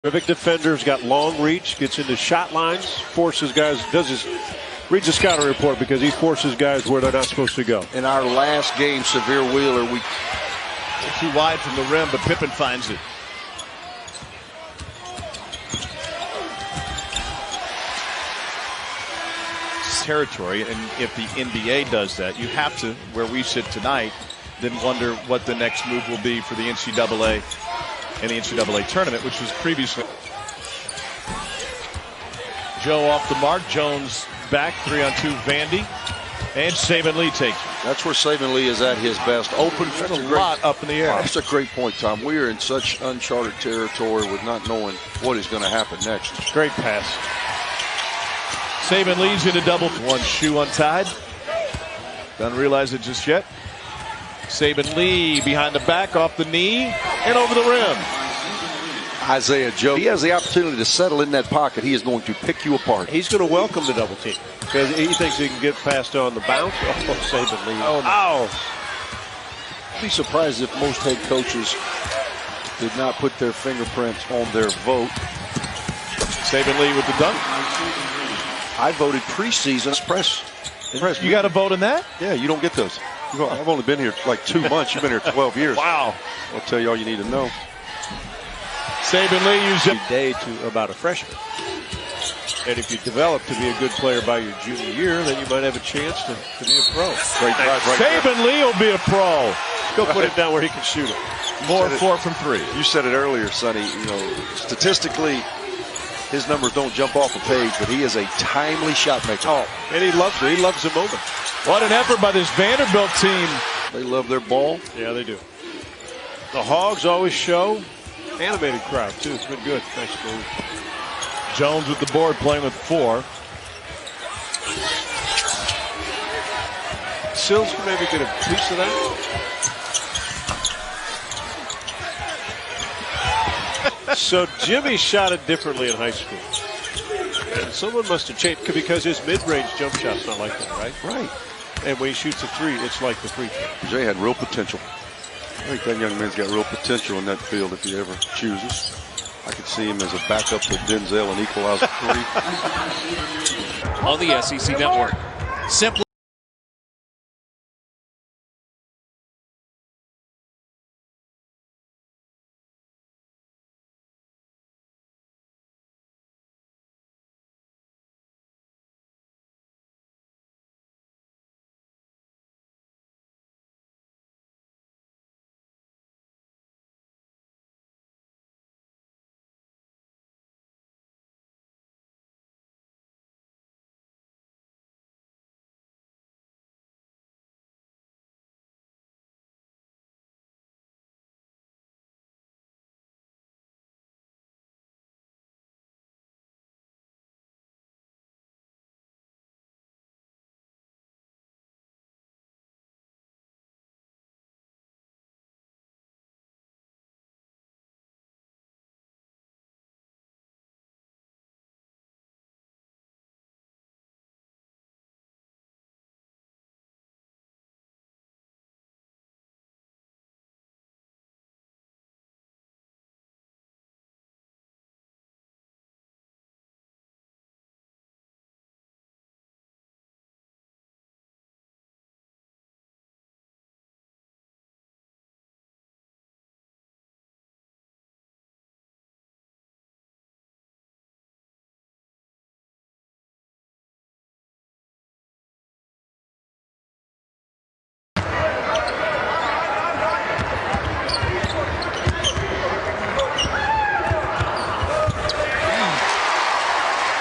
Terrific defender's got long reach, gets into shot lines, forces guys, reads the scouting report because he forces guys where they're not supposed to go. In our last game, Severe Wheeler, we too wide from the rim, but Pippen finds it. Territory, and if the NBA does that, you have to, where we sit tonight, then wonder what the next move will be for the NCAA and the NCAA tournament, which was previously. Joe off the mark. Jones back, 3-on-2. Vandy, and Saben Lee takes it. That's where Saben Lee is at his best. Open. That's a lot up in the air. That's a great point, Tom. We are in such uncharted territory with not knowing what is going to happen next. Great pass. Saben leads into double. One shoe untied. Doesn't realize it just yet. Saben Lee behind the back, off the knee, and over the rim. Isaiah Joe, he has the opportunity to settle in that pocket. He is going to pick you apart. He's going to welcome the double team because he thinks he can get past on the bounce. Oh, Saben Lee. Oh, no. Ow. I'd be surprised if most head coaches did not put their fingerprints on their vote. Saben Lee with the dunk. I voted preseason press. You got a vote in that? Yeah, you don't get those. I've only been here like 2 months. You've been here 12 years. Wow. I'll tell you all you need to know. Saben Lee used every day to about a freshman. And if you develop to be a good player by your junior year, then you might have a chance to be a pro. Great drive right Saben Lee will be a pro. Go put it down where he can shoot it. 4 from 3. You said it earlier, Sonny. You know, statistically, his numbers don't jump off the page, but he is a timely shot maker. Oh, and he loves it. He loves the moment. What an effort by this Vanderbilt team. They love their ball. Yeah, they do. The Hogs always show. Animated crowd, too. It's been good. Nice move. Jones with the board, playing with 4. Sills can maybe get a piece of that. So Jimmy shot it differently in high school. And someone must have changed because his mid-range jump shot's not like that, right? Right. And when he shoots a 3, it's like the free throw. Jay had real potential. I think that young man's got real potential in that field if he ever chooses. I could see him as a backup to Denzel and equalizer 3. On the SEC Network. Simply.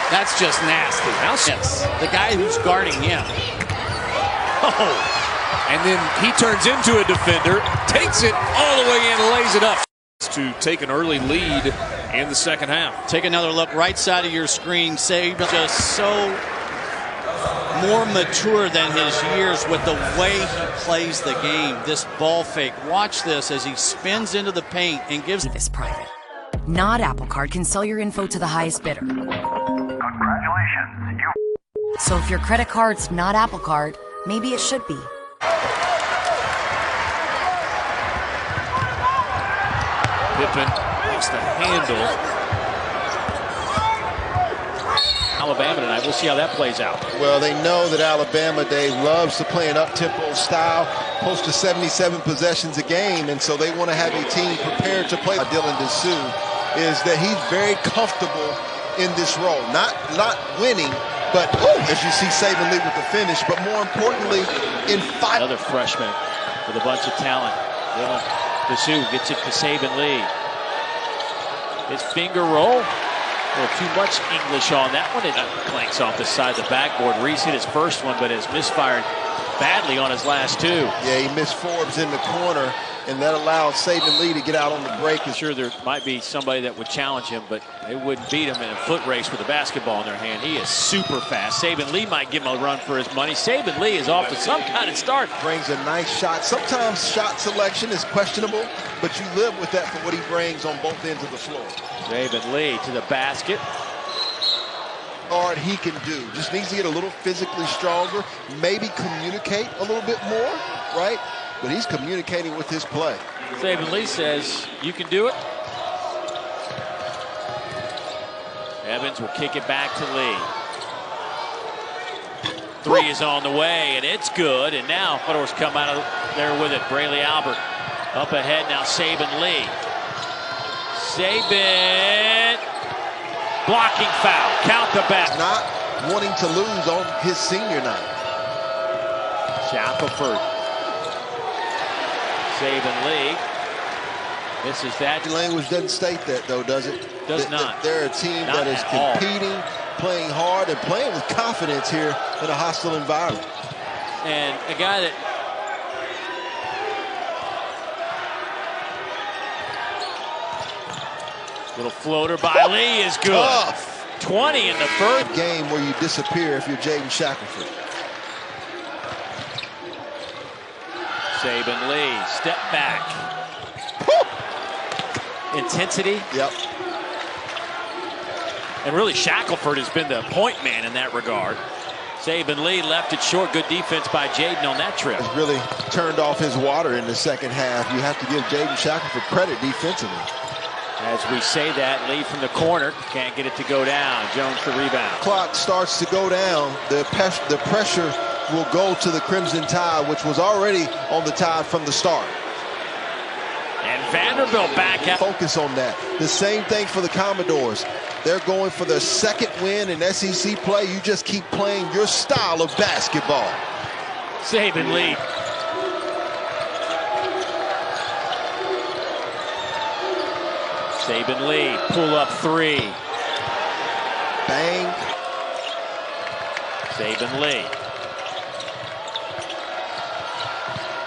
That's just nasty. Yes, the guy who's guarding him. Oh, and then he turns into a defender, takes it all the way in and lays it up. To take an early lead in the second half. Take another look, right side of your screen. Saben just so more mature than his years with the way he plays the game. This ball fake. Watch this as he spins into the paint and gives this private. Not Apple Card can sell your info to the highest bidder. Congratulations, So if your credit card's not Apple Card, maybe it should be. Pippen makes the handle. Alabama tonight. We'll see how that plays out. Well, they know that Alabama, Dave, loves to play an up-tempo style, close to 77 possessions a game, and so they want to have a team prepared to play. Dylan Dessou is that he's very comfortable in this role. Not winning, but as you see Saben Lee with the finish, but more importantly, in fight. Another freshman with a bunch of talent. Dylan Dessou gets it to Saben Lee. His finger roll. A little too much English on that one. It clanks off the side of the backboard. Reese hit his first one, but has misfired badly on his last two. Yeah, he missed Forbes in the corner, and that allowed Saben Lee to get out on the break. I'm sure there might be somebody that would challenge him, but they wouldn't beat him in a foot race with a basketball in their hand. He is super fast. Saben Lee might give him a run for his money. Saben Lee is off to some kind of start. Brings a nice shot. Sometimes shot selection is questionable, but you live with that for what he brings on both ends of the floor. Saben Lee to the basket. Hard he can do. Just needs to get a little physically stronger, maybe communicate a little bit more, right? But he's communicating with his play. Saben Lee says, you can do it. Evans will kick it back to Lee. Three is on the way, and it's good. And now Fedor's come out of there with it. Brayley Albert up ahead now. Saben Lee. Saben. Blocking foul. Count the back. Not wanting to lose on his senior night. Shackelford. Saben Lee. This is that. Language doesn't state that, though, does it? Does not. They're a team Not that is competing, playing hard, and playing with confidence here in a hostile environment. And a guy that little floater by Lee is good. Tough. 20 in the first Game where you disappear if you're Jaden Shackelford. Saben Lee, step back. Intensity. Yep. And really Shackelford has been the point man in that regard. Saben Lee left it short. Good defense by Jaden on that trip. Has really turned off his water in the second half. You have to give Jaden Shackelford credit defensively. As we say that, Lee from the corner. Can't get it to go down. Jones the rebound. Clock starts to go down. The pressure will go to the Crimson Tide, which was already on the Tide from the start. And Vanderbilt back out. Focus on that. The same thing for the Commodores. They're going for their second win in SEC play. You just keep playing your style of basketball. Saben Lee. Saben Lee, pull up three. Bang. Saben Lee.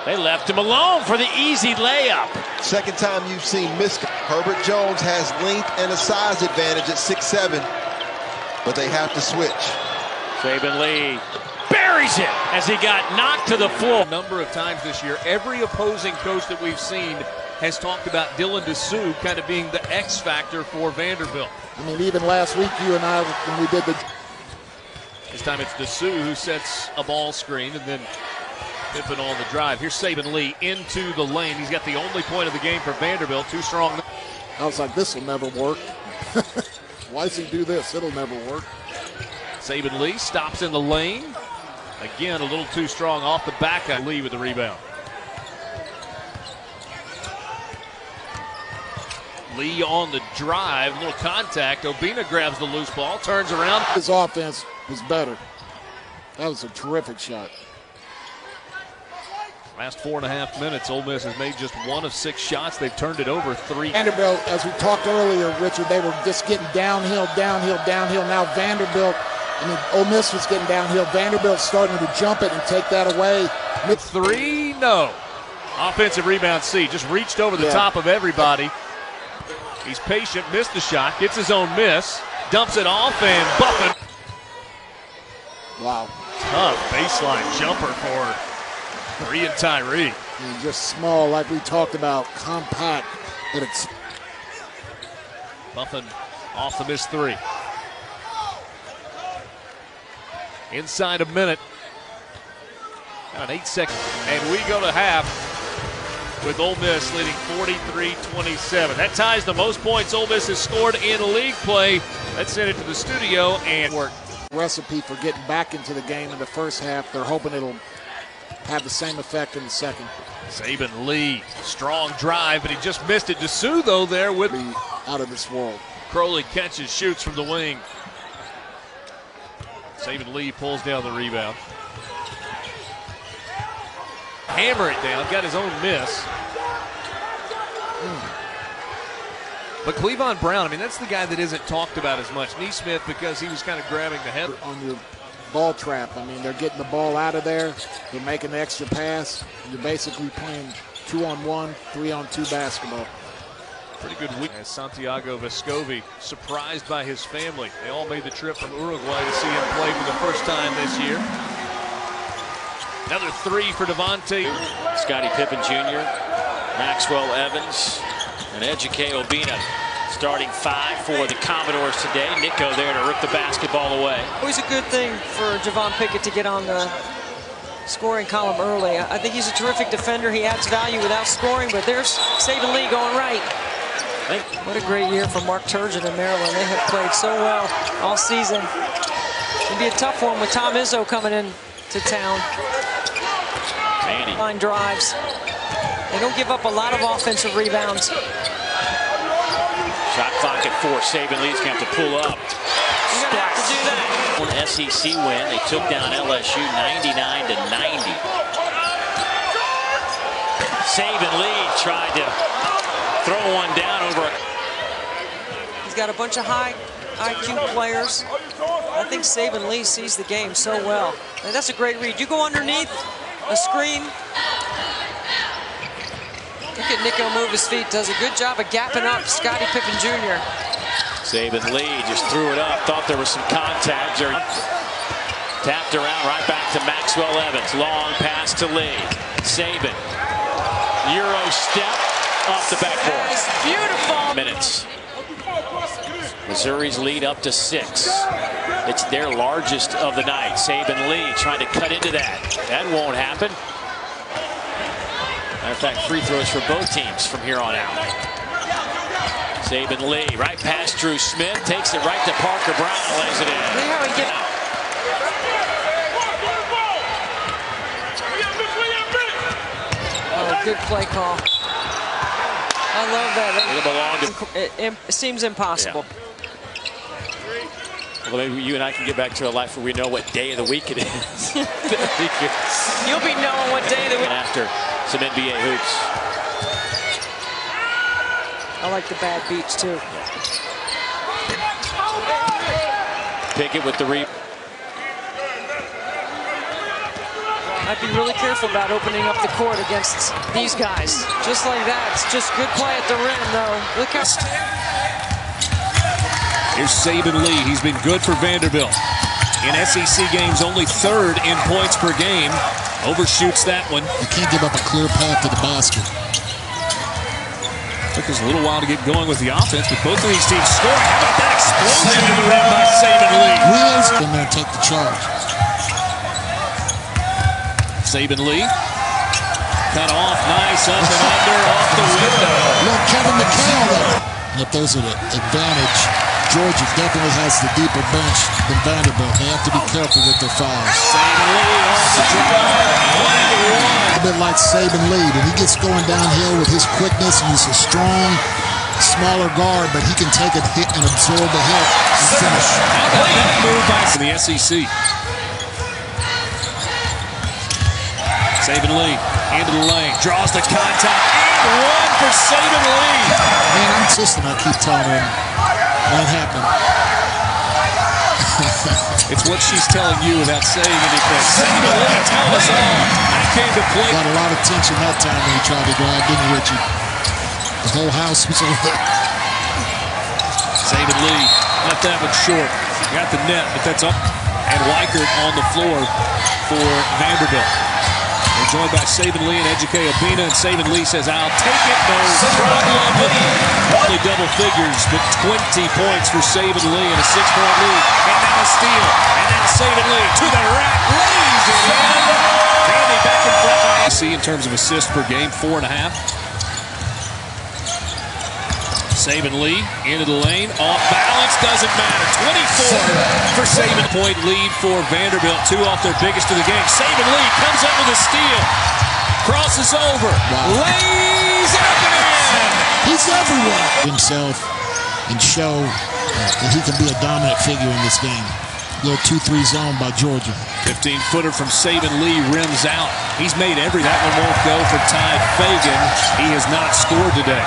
They left him alone for the easy layup. Second time you've seen Miska. Herbert Jones has length and a size advantage at 6'7", but they have to switch. Saben Lee buries it as he got knocked to the floor. A number of times this year, every opposing coach that we've seen has talked about Dylan Dessou kind of being the X factor for Vanderbilt. I mean, even last week, you and I, when we did the... This time it's Dessou who sets a ball screen and then Pippen on the drive. Here's Saben Lee into the lane. He's got the only point of the game for Vanderbilt. Too strong. I was like, this will never work. Why does he do this? It'll never work. Saben Lee stops in the lane. Again, a little too strong off the back. Lee with the rebound. Lee on the drive, little contact. Obina grabs the loose ball, turns around. His offense was better. That was a terrific shot. Last 4.5 minutes, Ole Miss has made just 1 of 6 shots. They've turned it over 3. Vanderbilt, as we talked earlier, Richard, they were just getting downhill. Now Vanderbilt, Ole Miss was getting downhill. Vanderbilt's starting to jump it and take that away. 3, no. Offensive rebound, C. Just reached over the top of everybody. He's patient, missed the shot, gets his own miss, dumps it off, and Buffett. Wow. Tough baseline jumper for Bree and Tyree. And just small, like we talked about, compact, but it's... Buffett off the missed 3. Inside a minute. About 8 seconds. And we go to half with Ole Miss leading 43-27. That ties the most points Ole Miss has scored in league play. Let's send it to the studio and work. Recipe for getting back into the game in the first half. They're hoping it'll have the same effect in the second. Saben Lee, strong drive, but he just missed it. Dessou, though, there with Be out of this world. Crowley catches, shoots from the wing. Saben Lee pulls down the rebound. Hammer it down, got his own miss. But Cleavon Brown, I mean, that's the guy that isn't talked about as much. Neesmith, because he was kind of grabbing the head. On your ball trap, I mean, they're getting the ball out of there. They're making the extra pass. You're basically playing 2-on-1, 3-on-2 basketball. Pretty good week. As Santiago Vescovi, surprised by his family. They all made the trip from Uruguay to see him play for the first time this year. Another three for Devontae. Scottie Pippen Jr., Maxwell Evans, and Ejike Obina starting five for the Commodores today. Nico there to rip the basketball away. Always a good thing for Javon Pickett to get on the scoring column early. I think he's a terrific defender. He adds value without scoring, but there's Saben Lee going right. What a great year for Mark Turgeon in Maryland. They have played so well all season. It'll be a tough one with Tom Izzo coming in to town. Line drives. They don't give up a lot of offensive rebounds. Shot clock at 4. Saben Lee's going to have to pull up. You're going to have to do that. One SEC win. They took down LSU 99-90. Saben Lee tried to throw one down over. He's got a bunch of high IQ players. I think Saben Lee sees the game so well. And that's a great read. You go underneath a screen. Look at Nico move his feet. Does a good job of gapping up Scottie Pippen Jr. Saben Lee just threw it up. Thought there was some contact. Tapped around right back to Maxwell Evans. Long pass to Lee. Saben. Euro step off the backboard. That is beautiful. Minutes. Missouri's lead up to 6. It's their largest of the night. Saben Lee trying to cut into that. That won't happen. Matter of fact, free throws for both teams from here on out. Saben Lee right past Drew Smith, takes it right to Parker Brown, lays it in. See how he gets. Oh, good play call. I love that. It seems impossible. Yeah. Well, maybe you and I can get back to a life where we know what day of the week it is. You'll be knowing what day of the week. After some NBA hoops. I like the bad beats too. Pickett with the rebound. I'd be really careful about opening up the court against these guys. Just like that. It's just good play at the rim, though. Look how. Here's Saben Lee. He's been good for Vanderbilt. In SEC games, only 3rd in points per game. Overshoots that one. You can't give up a clear path to the basket. Took us a little while to get going with the offense, but both of these teams scoring. How about that explosion to the rim by Saben Lee? Wheels, and then take the charge. Saben Lee. Cut off, nice, up and under, off the window. Look, Kevin McHale there. And if there's an advantage, Georgia definitely has the deeper bench than Vanderbilt. They have to be careful with their fouls. Saben Lee on the drive. A bit like Saben Lee, when he gets going downhill with his quickness, he's a strong, smaller guard, but he can take a hit and absorb the hit and finish. How about that move by the SEC? Saben Lee into the lane, draws the contact, and one for Saben Lee. Man, I'm insisting. I keep telling him what happened. It's what she's telling you without saying anything. Saben Lee, tell us all. I came to play. Got a lot of tension that time when he tried to grab, didn't he, Richie? The whole house was over there. Saben Lee left that one short. Got the net, but that's up. And Weichert on the floor for Vanderbilt. They're joined by Saben Lee and Ejike Obina, and Saben Lee says, I'll take it, no problem. Only double figures, but 20 points for Saben Lee and a 6-point lead. And now a steal. And now Saben Lee to the rack, lays it in. Candy back in front. See in terms of assists per game, 4.5. Saben Lee into the lane. Off balance, doesn't matter. 24 for Saben. Point lead for Vanderbilt. 2 off their biggest of the game. Saben Lee comes up with a steal. Crosses over. Wow. Lays it up and in. He's everywhere. Himself and show that he can be a dominant figure in this game. Little 2-3 zone by Georgia. 15-footer from Saben Lee rims out. He's made every. That one won't go for Ty Fagan. He has not scored today.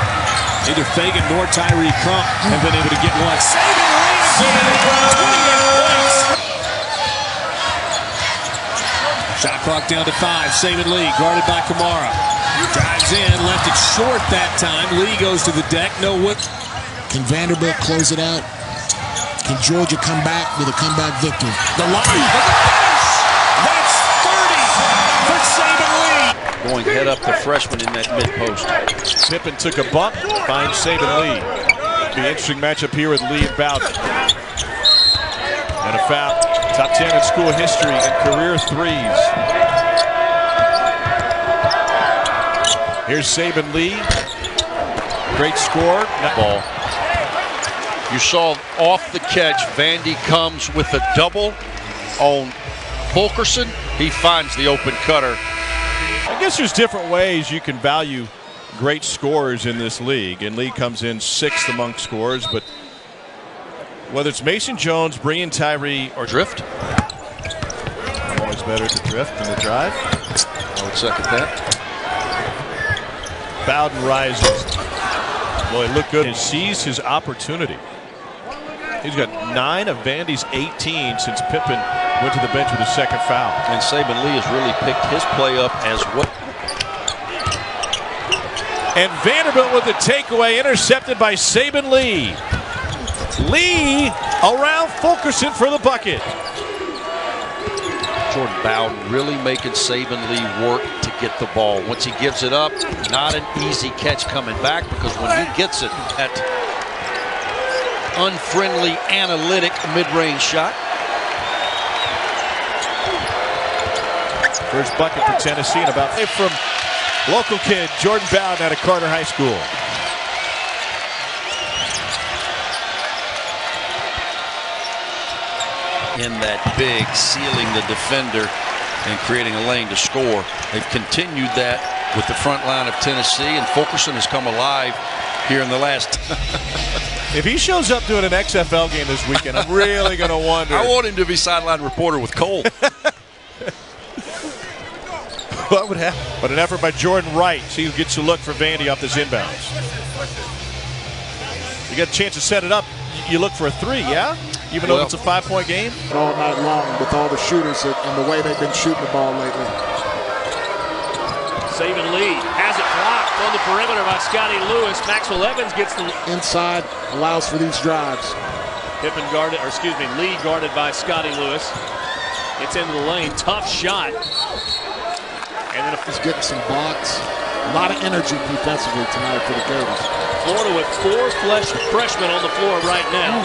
Neither Fagan nor Tyree Crump have been able to get one. Saben Lee again. 28 points. Shot clock down to 5. Saben Lee guarded by Kamara. Drives in, left it short that time. Lee goes to the deck. No whip. Can Vanderbilt close it out? Can Georgia come back with a comeback victory? The line, the finish! That's 30 for Saben Lee. Going head up the freshman in that mid-post. Pippen took a bump, finds Saben Lee. Be an interesting matchup here with Lee and Bowden. And a foul. Top 10 in school history in career threes. Here's Saben Lee. Great score. Ball. You saw off the catch, Vandy comes with a double on Fulkerson. He finds the open cutter. I guess there's different ways you can value great scorers in this league. And Lee comes in 6th among scorers. But whether it's Mason Jones, Brian Tyree, or drift. Always better to drift than to drive. I would second that. Bowden rises. Boy, look good. He sees his opportunity. He's got 9 of Vandy's 18 since Pippen went to the bench with his 2nd foul. And Saben Lee has really picked his play up as well. And Vanderbilt with the takeaway, intercepted by Saben Lee. Lee around Fulkerson for the bucket. Jordan Bowden really making Saben Lee work to get the ball. Once he gives it up, not an easy catch coming back, because when he gets it, that unfriendly, analytic mid-range shot. First bucket for Tennessee, and about from local kid Jordan Bowden out of Carter High School. In that big, sealing the defender and creating a lane to score. They've continued that with the front line of Tennessee, and Fulkerson has come alive here in the last. If he shows up doing an XFL game this weekend, I'm really going to wonder. I want him to be sideline reporter with Cole. What would happen? But an effort by Jordan Wright. See who gets a look for Vandy off this inbounds. You got a chance to set it up. You look for a 3, yeah? Even though it's a 5-point game? All night long with all the shooters and the way they've been shooting the ball lately. Saben Lee has it blocked on the perimeter by Scotty Lewis. Maxwell Evans gets the inside, allows for these drives. Pippen guarded, or excuse me, Lee guarded by Scotty Lewis. Gets into the lane, tough shot. And then he's getting some blocks. A lot of energy defensively tonight for the Gators. Florida with 4 freshmen on the floor right now.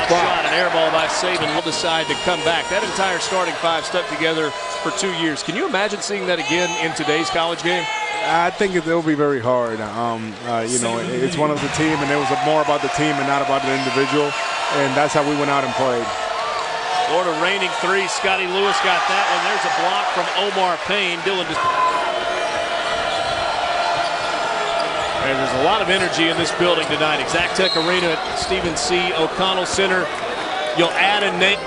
Tough shot, an air ball by Saben. Will decide to come back. That entire starting 5 stuck together for 2 years. Can you imagine seeing that again in today's college game? I think it'll be very hard. You know, it's one of the team, and it was more about the team and not about the individual. And that's how we went out and played. Florida reigning 3. Scotty Lewis got that one. There's a block from Omar Payne. Dylan. And there's a lot of energy in this building tonight. Exactech Arena at Stephen C. O'Connell Center. You'll add a name.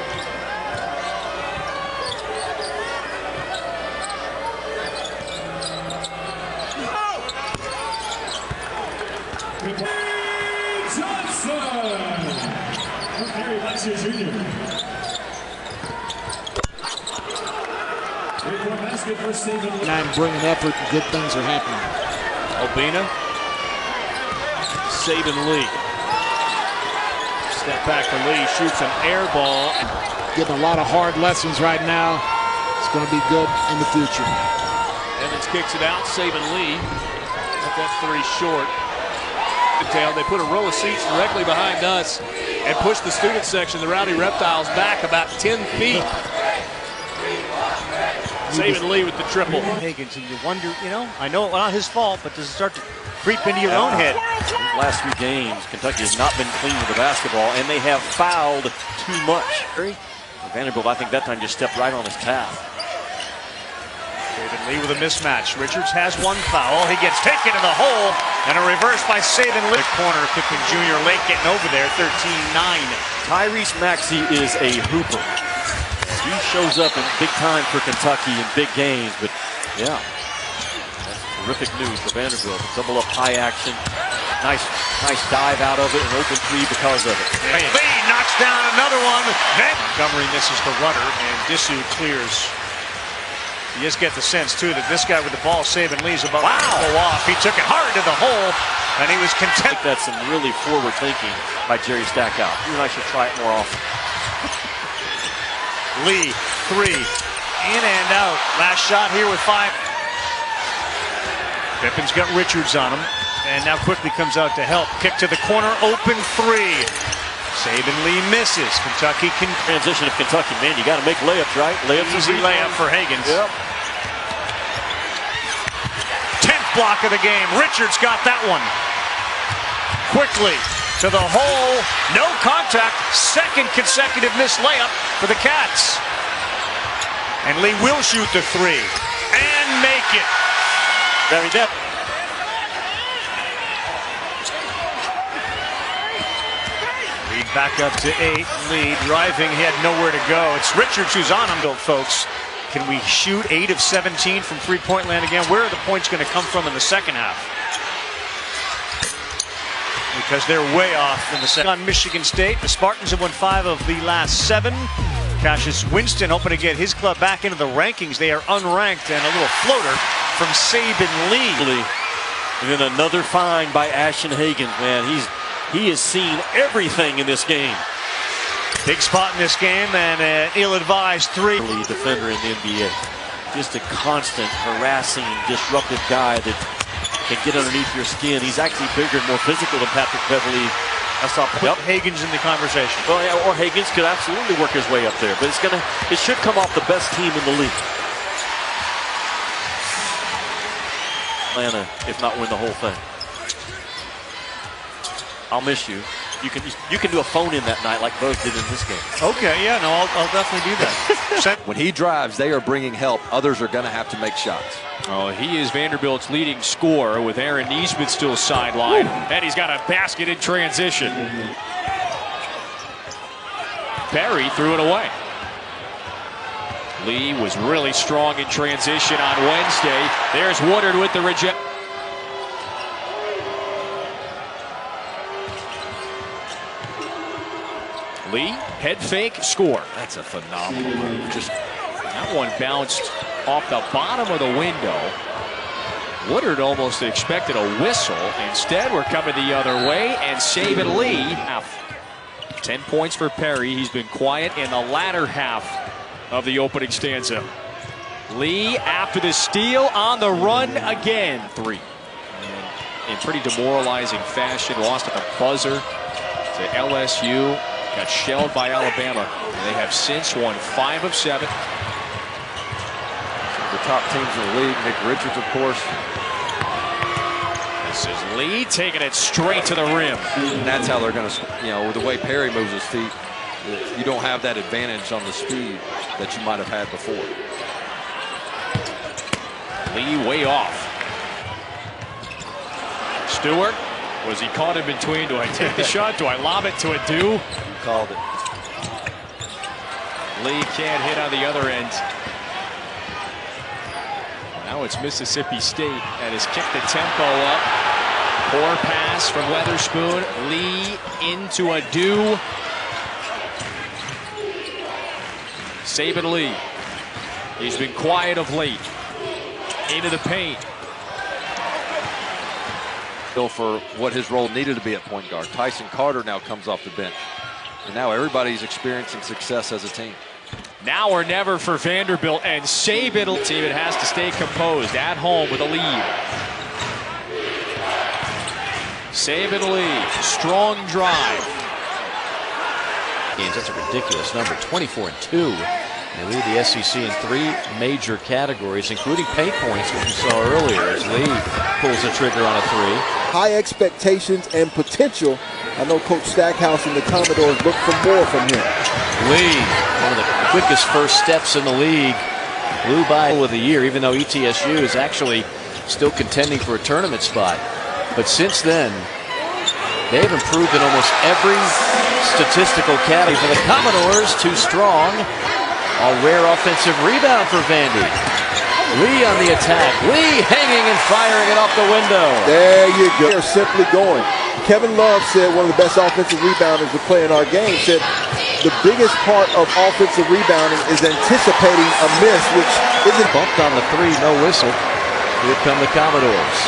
And I'm bringing effort, and good things are happening. Obina. Saben Lee. Step back for Lee, shoots an air ball. Getting a lot of hard lessons right now. It's going to be good in the future. Evans kicks it out. Saben Lee. Got that 3 short. They put a row of seats directly behind us and push the student section, the Rowdy Reptiles, back about 10 feet. Saben Lee with the triple. Higgins, and you wonder, I know it's not his fault, but does it start to creep into your own head? These last 3 games, Kentucky has not been clean with the basketball, and they have fouled too much. Vanderbilt, I think that time just stepped right on his calf. Saben Lee with a mismatch. Richards has 1 foul. He gets taken to the hole, and a reverse by Saben Lee. Corner, Pickman Jr. late getting over there, 13-9. Tyrese Maxey is a hooper. He shows up in big time for Kentucky in big games, but yeah, that's terrific news for Vanderbilt. Double up high action. Nice dive out of it, an open 3 because of it. Lee knocks down another one. Montgomery misses the runner, and Disu clears. You just get the sense, too, that this guy with the ball, Saben Lee's about to go off. He took it hard to the hole, and he was content. That's some really forward thinking by Jerry Stackhouse. You and I should try it more often. Lee, 3, in and out. Last shot here with 5. Pippen's got Richards on him, and now quickly comes out to help. Kick to the corner, open 3. Saben Lee misses. Kentucky can transition of Kentucky. Man, you got to make layups, right? Layups easy layup for Higgins. Yep. 10th block of the game. Richards got that one. Quickly to the hole. No contact. 2nd consecutive missed layup for the Cats. And Lee will shoot the 3 and make it. Very depth. Lead back up to 8. Lee driving. He had nowhere to go. It's Richards who's on him, folks. Can we shoot 8 of 17 from 3-point land again? Where are the points going to come from in the second half? Because they're way off in the second. On Michigan State, the Spartans have won 5 of the last 7. Cassius Winston hoping to get his club back into the rankings. They are unranked, and a little floater from Saben Lee. And then another find by Ashton Higgins. Man, he has seen everything in this game. Big spot in this game, and an ill-advised 3. Lead defender in the NBA. Just a constant, harassing, disruptive guy that can get underneath your skin. He's actually bigger and more physical than Patrick Beverly. I saw Higgins in the conversation. Well, yeah, or Higgins could absolutely work his way up there, but it should come off the best team in the league. Atlanta, if not win the whole thing. I'll miss you. You can do a phone in that night like both did in this game. Okay, yeah, no, I'll definitely do that. When he drives, they are bringing help. Others are going to have to make shots. Oh, he is Vanderbilt's leading scorer with Aaron Nesmith still sidelined. And he's got a basket in transition. Perry threw it away. Lee was really strong in transition on Wednesday. There's Woodard with the reject. Lee, head fake, score. That's a phenomenal move. Just that one bounced off the bottom of the window. Woodard almost expected a whistle. Instead, we're coming the other way, and Saben Lee. 10 points for Perry. He's been quiet in the latter half of the opening stanza. Lee, after the steal, on the run again. 3. And in pretty demoralizing fashion, lost at the buzzer to LSU. Got shelled by Alabama. And they have since won 5 of 7. The top teams in the league. Nick Richards, of course. This is Lee taking it straight to the rim. And that's how they're going to, with the way Perry moves his feet, you don't have that advantage on the speed that you might have had before. Lee way off. Stewart, was he caught in between? Do I take the shot? Do I lob it to Adu? Called it. Lee can't hit on the other end. Now it's Mississippi State that has kicked the tempo up. Poor pass from Weatherspoon. Lee into Adu. Saben Lee. He's been quiet of late. Into the paint. For what his role needed to be at point guard. Tyson Carter now comes off the bench. And now everybody's experiencing success as a team. Now or never for Vanderbilt, and Saben team it has to stay composed at home with a lead. Saben Lee, strong drive. That's a ridiculous number, 24-2. They lead the SEC in 3 major categories, including paint points, which we saw earlier as Lee pulls the trigger on a 3. High expectations and potential. I know Coach Stackhouse and the Commodores look for more from him. Lee, one of the quickest first steps in the league, blew by with the year, even though ETSU is actually still contending for a tournament spot. But since then, they've improved in almost every statistical category. For the Commodores, too strong. A rare offensive rebound for Vandy. Lee on the attack. Lee hanging and firing it off the window. There you go. They're simply going. Kevin Love said one of the best offensive rebounders to play in our game, said the biggest part of offensive rebounding is anticipating a miss, which isn't. Bumped on the 3, no whistle. Here come the Commodores.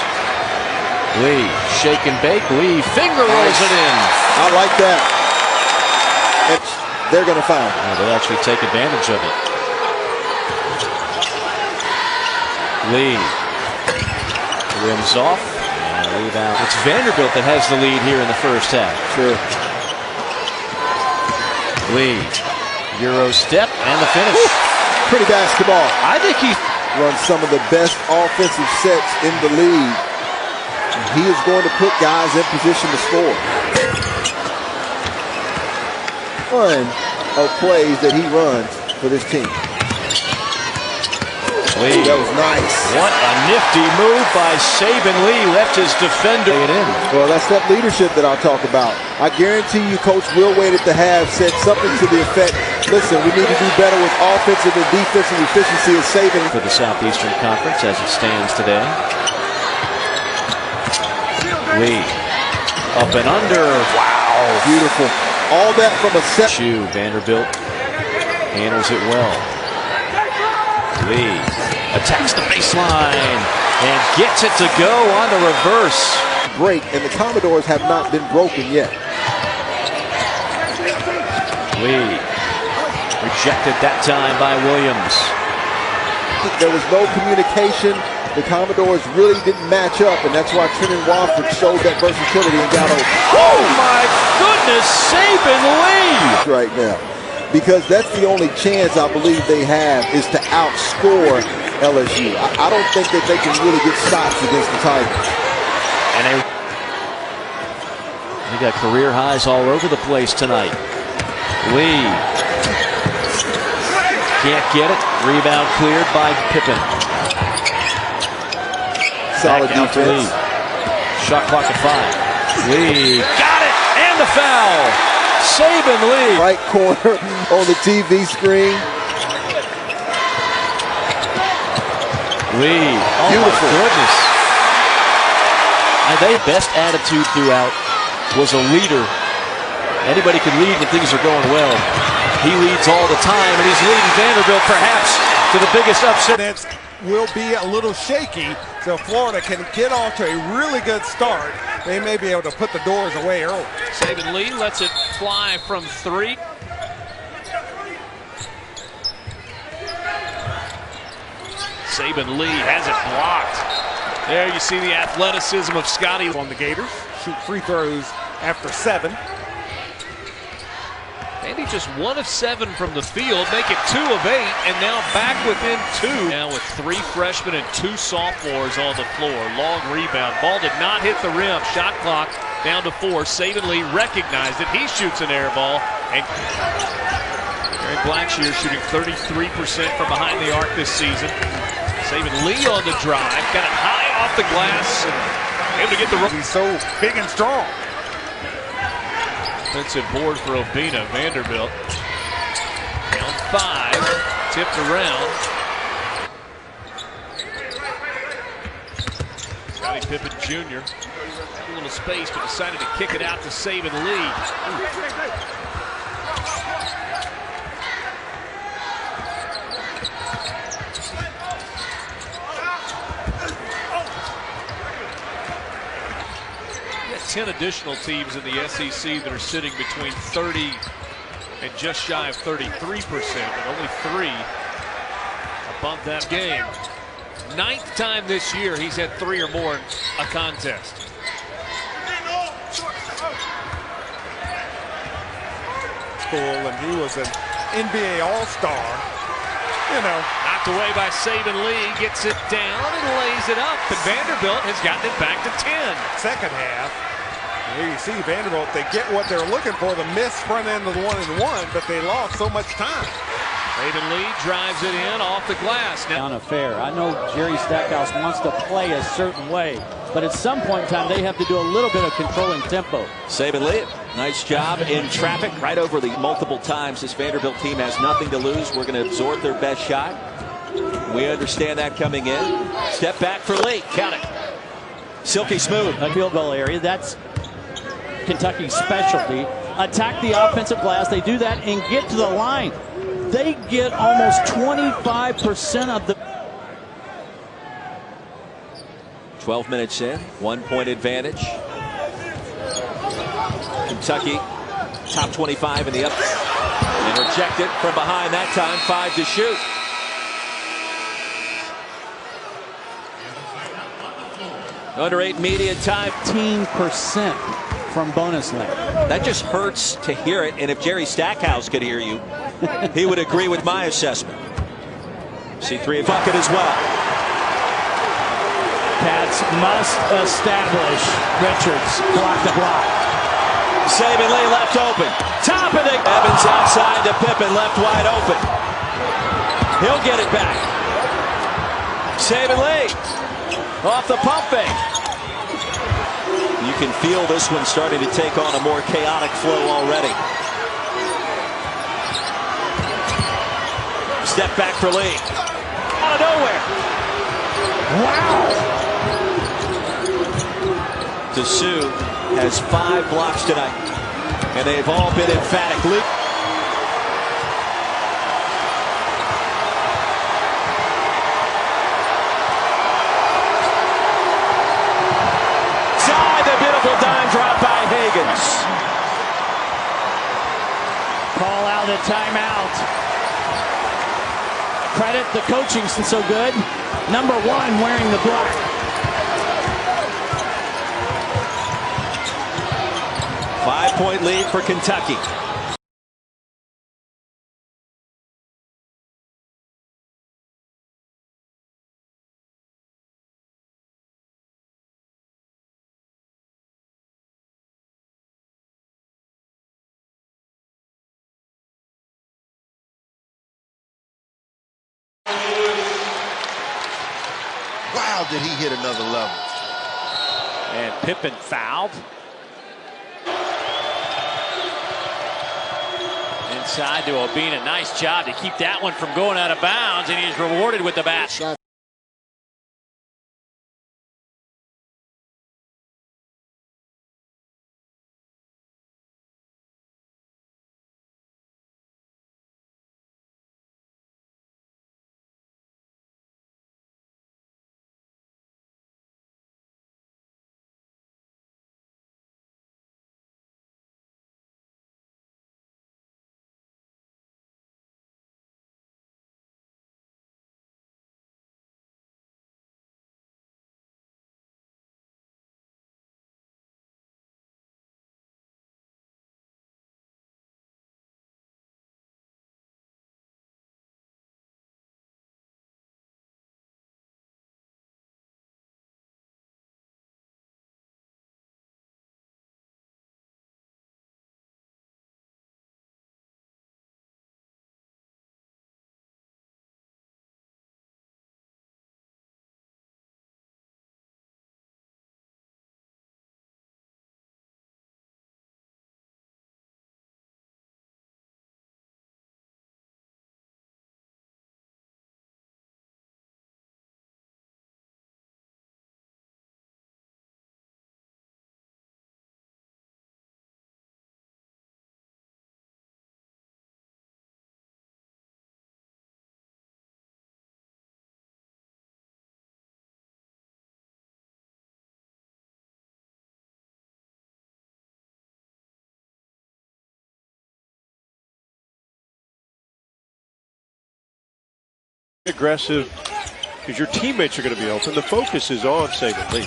Lee, shake and bake. Lee finger rolls it in. I like that. They're going to foul. They'll actually take advantage of it. Lee rims off. And rebound. It's Vanderbilt that has the lead here in the first half. Sure. Lee, Euro step and the finish. Pretty basketball. I think he runs some of the best offensive sets in the league. He is going to put guys in position to score. One of plays that he runs for this team. Lee. That was nice. What a nifty move by Saben. Lee left his defender in. Well, that's that leadership that I'll talk about. I guarantee you Coach Will Wade at the half said something to the effect, listen, we need to do better with offensive and defensive efficiency as Saben. For the Southeastern Conference as it stands today. Lee, up and under. Wow. Beautiful. All that from a set. Vanderbilt handles it well. Lee attacks the baseline and gets it to go on the reverse. Break, and the Commodores have not been broken yet. Lee rejected that time by Williams. There was no communication. The Commodores really didn't match up, and that's why Trenton Wofford showed that versatility and got over. Oh my goodness, Saben Lee! Right now, because that's the only chance I believe they have is to outscore LSU. I don't think that they can really get stops against the Tigers. And they got career highs all over the place tonight. Lee can't get it. Rebound cleared by Pippen. Solid defense. Lee. Shot clock at 5. Lee got it, and the foul. Saben Lee. Right corner on the TV screen. Lee. Oh beautiful. My goodness. And their best attitude throughout was a leader. Anybody can lead when things are going well. He leads all the time, and he's leading Vanderbilt perhaps to the biggest upset. Will be a little shaky, so Florida can get off to a really good start. They may be able to put the doors away early. Saben Lee lets it fly from 3. Saben Lee has it blocked. There you see the athleticism of Scotty on the Gators. Shoot free throws after 7. Andy just 1 of 7 from the field, make it 2 of 8, and now back within 2. Now with 3 freshmen and 2 sophomores on the floor. Long rebound. Ball did not hit the rim. Shot clock down to 4. Saben Lee recognized it. He shoots an air ball. And Aaron Blackshear shooting 33% from behind the arc this season. Saben Lee on the drive. Got it high off the glass and able to get the run. He's so big and strong. Defensive board for Obina. Vanderbilt down 5, tipped around. Scottie Pippen Jr. had a little space, but decided to kick it out to Saben Lee. We got 10 additional teams in the SEC that are sitting between 30 and just shy of 33%, but only 3 above that game. 9th time this year he's had 3 or more in a contest. School, and he was an NBA All-Star you know. Knocked away by Saben Lee, gets it down and lays it up. And Vanderbilt has gotten it back to 10. Second half, here you see Vanderbilt, they get what they're looking for, the miss front end of the 1-and-1, but they lost so much time. Saben Lee drives it in off the glass. Now, unfair. I know Jerry Stackhouse wants to play a certain way, but at some point in time, they have to do a little bit of controlling tempo. Saben Lee, nice job in traffic right over the multiple times. This Vanderbilt team has nothing to lose. We're going to absorb their best shot. We understand that coming in. Step back for Lee. Count it. Silky smooth. A field goal area. That's Kentucky's specialty. Attack the offensive glass. They do that and get to the line. They get almost 25% of the. 12 minutes in, 1 point advantage. Kentucky, top 25 in the up. And rejected from behind that time, 5 to shoot. Under 8 media time. 15% from bonus lane. That just hurts to hear it. And if Jerry Stackhouse could hear you, he would agree with my assessment. C3 bucket as well. Cats must establish Richards block to block. Saben Lee left open. Top of the Evans outside to Pippen left wide open. He'll get it back. Saben Lee off the pump fake. You can feel this one starting to take on a more chaotic flow already. Step back for Lee. Out of nowhere. Wow. Dessou has 5 blocks tonight, and they've all been emphatic. Lee. The beautiful dime drop by Higgins. Call out a timeout. Credit the coaching so good. Number 1 wearing the black. Five-point lead for Kentucky. Wow, did he hit another level. And Pippen fouled. Inside to Obina. Nice job to keep that one from going out of bounds, and he's rewarded with the bat. Aggressive because your teammates are going to be open. The focus is on Saben Lee.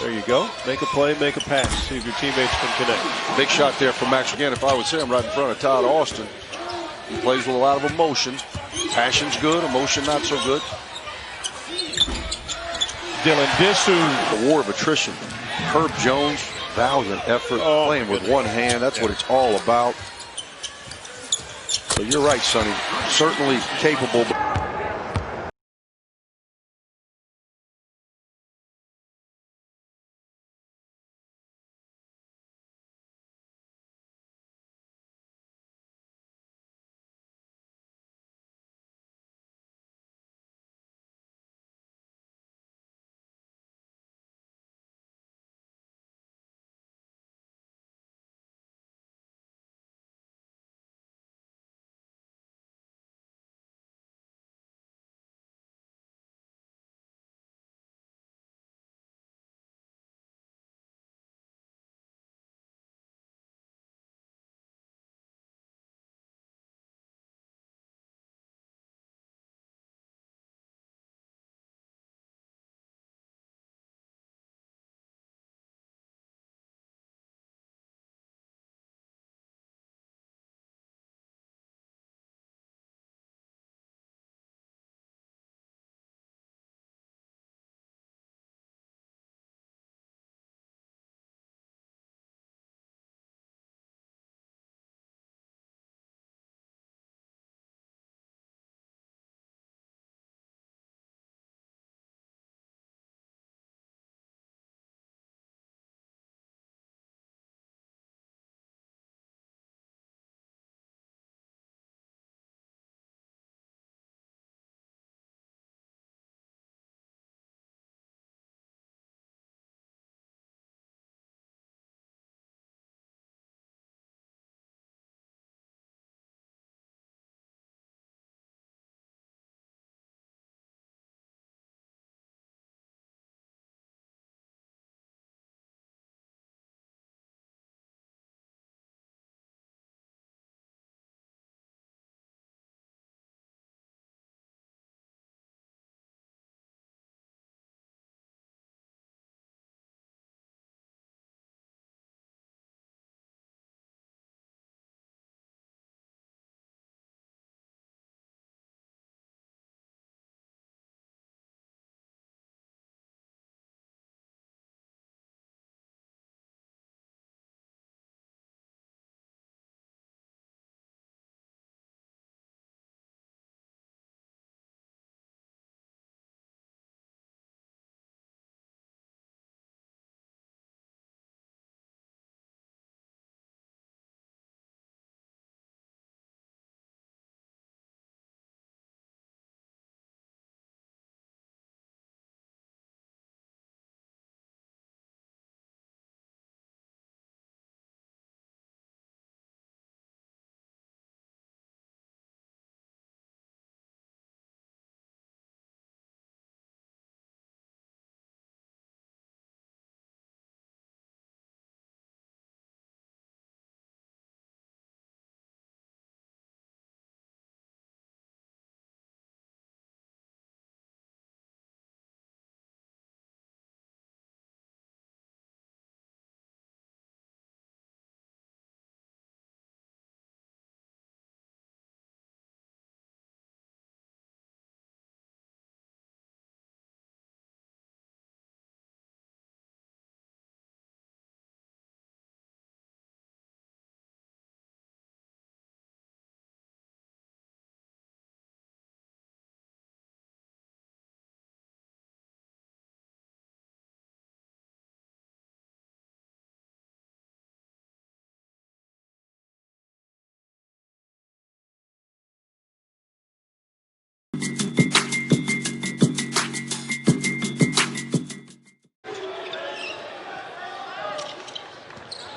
There you go. Make a play, make a pass. See if your teammates can connect. Big shot there from Max again. If I was him right in front of Todd Austin, he plays with a lot of emotion. Passion's good, emotion not so good. Dylan Disu. The war of attrition. Herb Jones, valiant effort, playing with one hand. That's what it's all about. So you're right, Sonny. Certainly capable.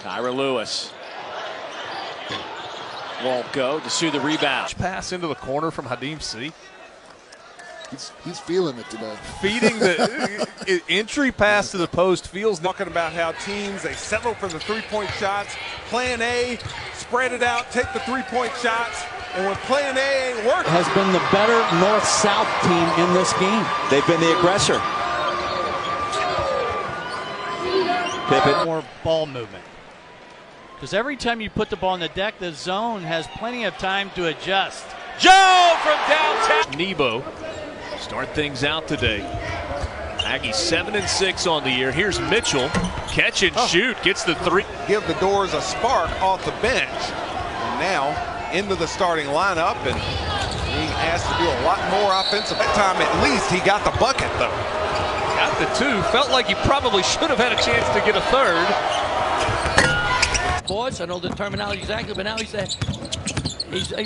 Kyra Lewis won't go. Disu the rebound. Pass into the corner from Hadim C. He's feeling it today. Feeding the entry pass to the post feels. Talking about how teams, they settle for the three-point shots. Plan A, spread it out, take the three-point shots. And when plan A ain't working. Has been the better north-south team in this game. They've been the aggressor. Pippen. More ball movement. Because every time you put the ball in the deck, the zone has plenty of time to adjust. Joe from downtown. Nebo start things out today. Aggies 7-6 on the year. Here's Mitchell, catch and shoot, gets the three. Give the Doors a spark off the bench. And now into the starting lineup and being asked to do a lot more offensive. That time at least he got the bucket though. Got the two. Felt like he probably should have had a chance to get a third. Boys, I know the terminology exactly, but now he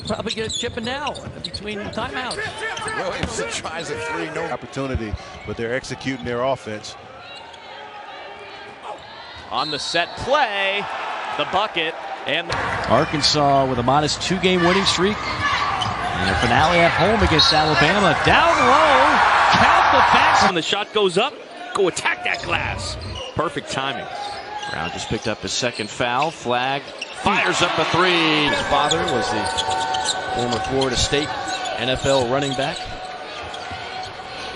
probably get a chipping now between timeouts. Williamson tries a three, no opportunity, but they're executing their offense. On the set play, the bucket, and Arkansas with a modest 2-game winning streak. And their finale at home against Alabama. Down low, count the facts. when the shot goes up, go attack that glass. Perfect timing. Brown just picked up his second foul. Flag fires up a three. His father was the former Florida State NFL running back.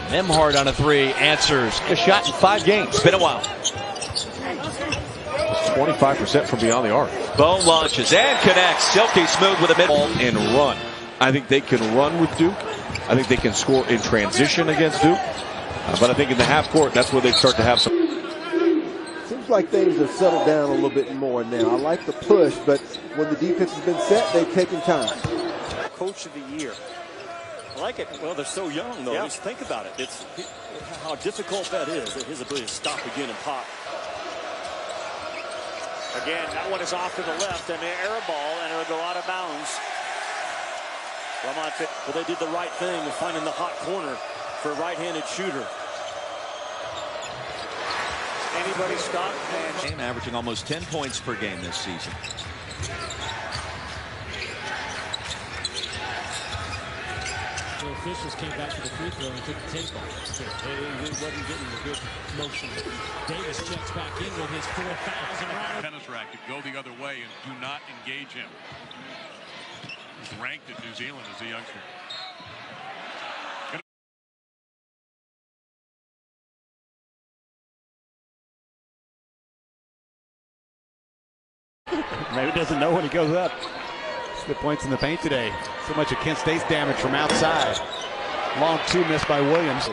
Nembhard on a three, answers. A shot in 5 games. Been a while. 25% from beyond the arc. Bone launches and connects. Silky smooth with a mid. And run. I think they can run with Duke. I think they can score in transition against Duke. But I think in the half court, that's where they start to have some. Seems like things have settled down a little bit more now. I like the push, but when the defense has been set, they've taken time. Coach of the year. I like it. Well, they're so young, though. Just think about it. It's how difficult that is. His ability to stop again and pop. Again, that one is off to the left, and an air ball, and it'll go out of bounds. Well, they did the right thing of finding the hot corner for a right-handed shooter. Anybody stop? And averaging almost 10 points per game this season. The officials came back to the free throw and took the tape off. He wasn't getting a good motion. Davis checks back in with his 4 fouls and right. Tennis racket, go the other way and do not engage him. He's ranked in New Zealand as a youngster. Maybe doesn't know when he goes up. Split points in the paint today. So much of Kent State's damage from outside. Long 2 missed by Williams.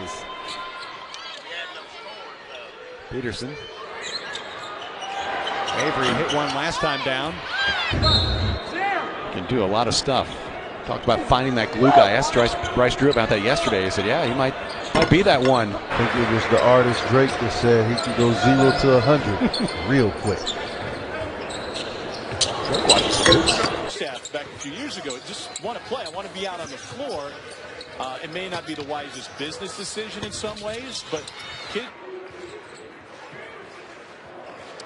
Peterson. Avery hit one last time down. Can do a lot of stuff. Talked about finding that glue guy. I asked Bryce Drew about that yesterday. He said, yeah, he might be that one. I think it was the artist Drake that said he could go 0 to 100 real quick. Staff back a few years ago, just want to play. I want to be out on the floor. It may not be the wisest business decision in some ways, but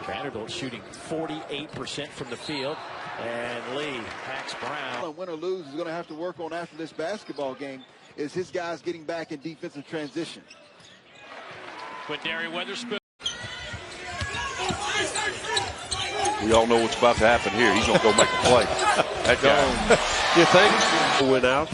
Vanderbilt shooting 48% from the field, and Lee packs Brown. Win or lose, is going to have to work on after this basketball game is his guys getting back in defensive transition. Quindary Weatherspoon. We all know what's about to happen here. He's going to go make a play. That guy. You think? Went out.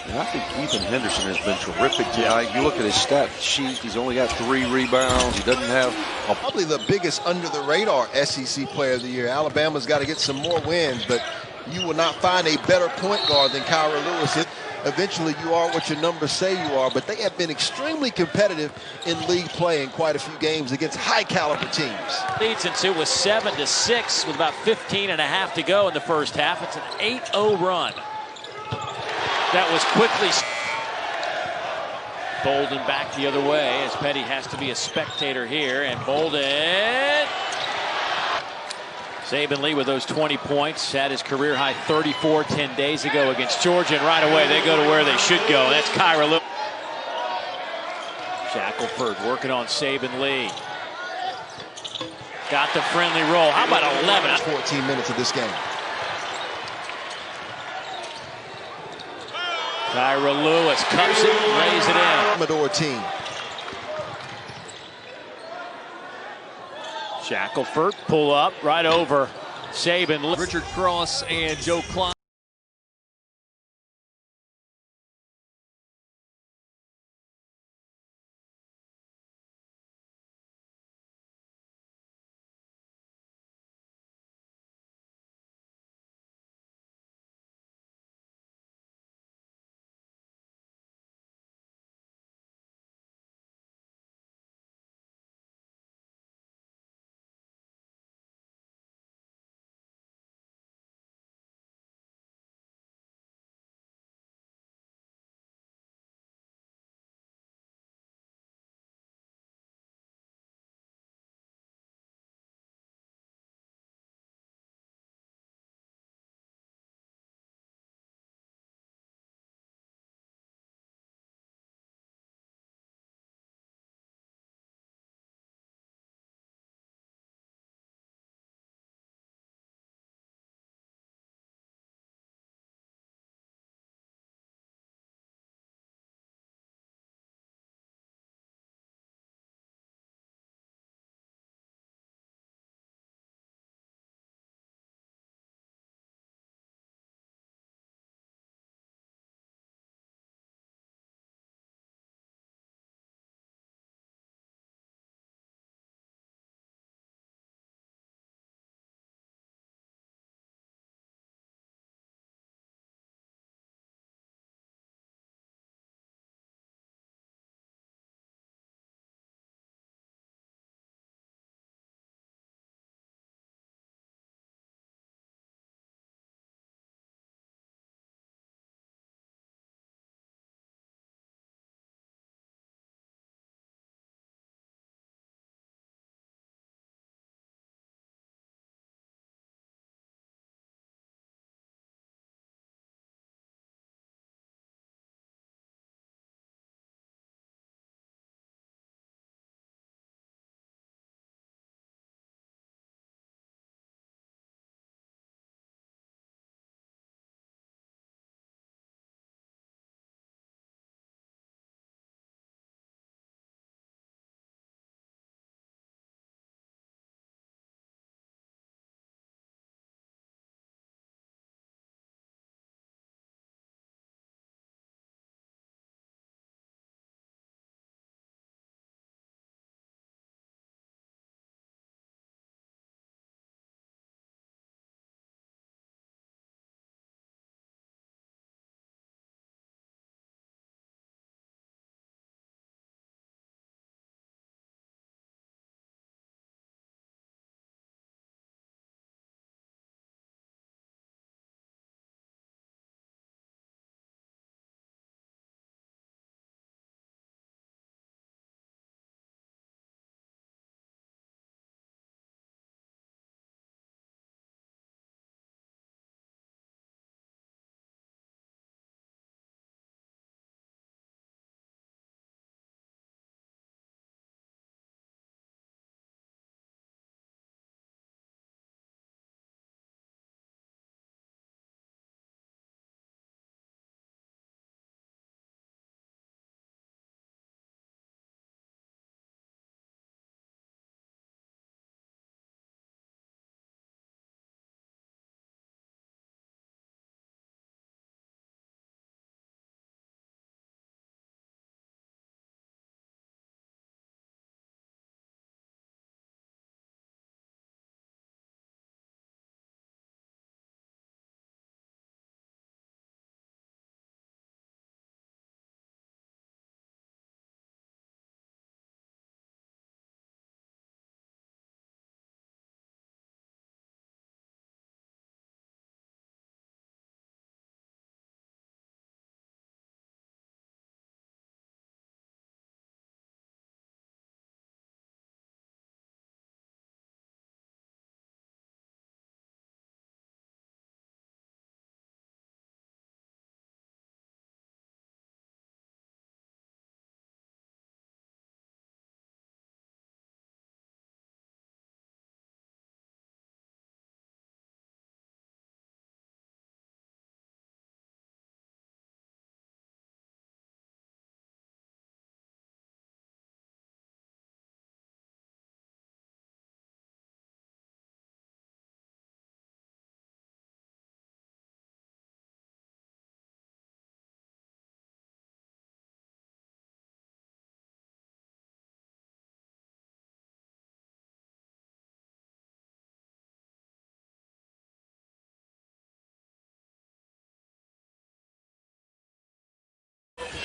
And I think Ethan Henderson has been terrific tonight. You look at his stat sheet, he's only got 3 rebounds. He doesn't have probably the biggest under the radar SEC player of the year. Alabama's got to get some more wins, but you will not find a better point guard than Kyra Lewis. Eventually you are what your numbers say you are, but they have been extremely competitive in league play in quite a few games against high caliber teams. Lead since it was 7-6 with about 15.5 to go in the first half. It's an 8-0 run. That was quickly. Bolden back the other way as Petty has to be a spectator here, and Bolden. Saben Lee with those 20 points, had his career high 34 10 days ago against Georgia, and right away they go to where they should go. That's Kyra Lewis. Shackelford working on Saben Lee. Got the friendly roll. How about 11? 14 minutes of this game. Kyra Lewis cups it, lays it in. Commodore team. Shackelford pull up right over Saben. Richard Cross and Joe Klein.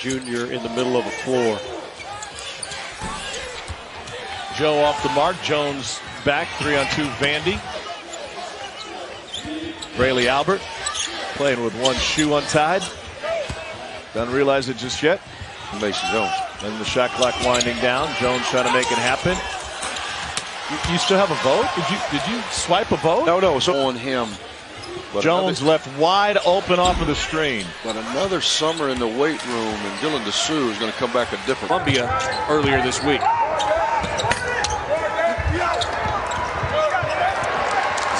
junior in the middle of a floor. Joe off the mark. Jones back. 3-on-2 Vandy. Brayley Albert playing with one shoe untied. Doesn't realize it just yet. Mason Jones. And the shot clock winding down. Jones trying to make it happen. You still have a vote? Did you swipe a vote? No, it's on him. But Jones left wide open off of the screen. But another summer in the weight room, and Dylan DeSue is going to come back a different. Columbia earlier this week.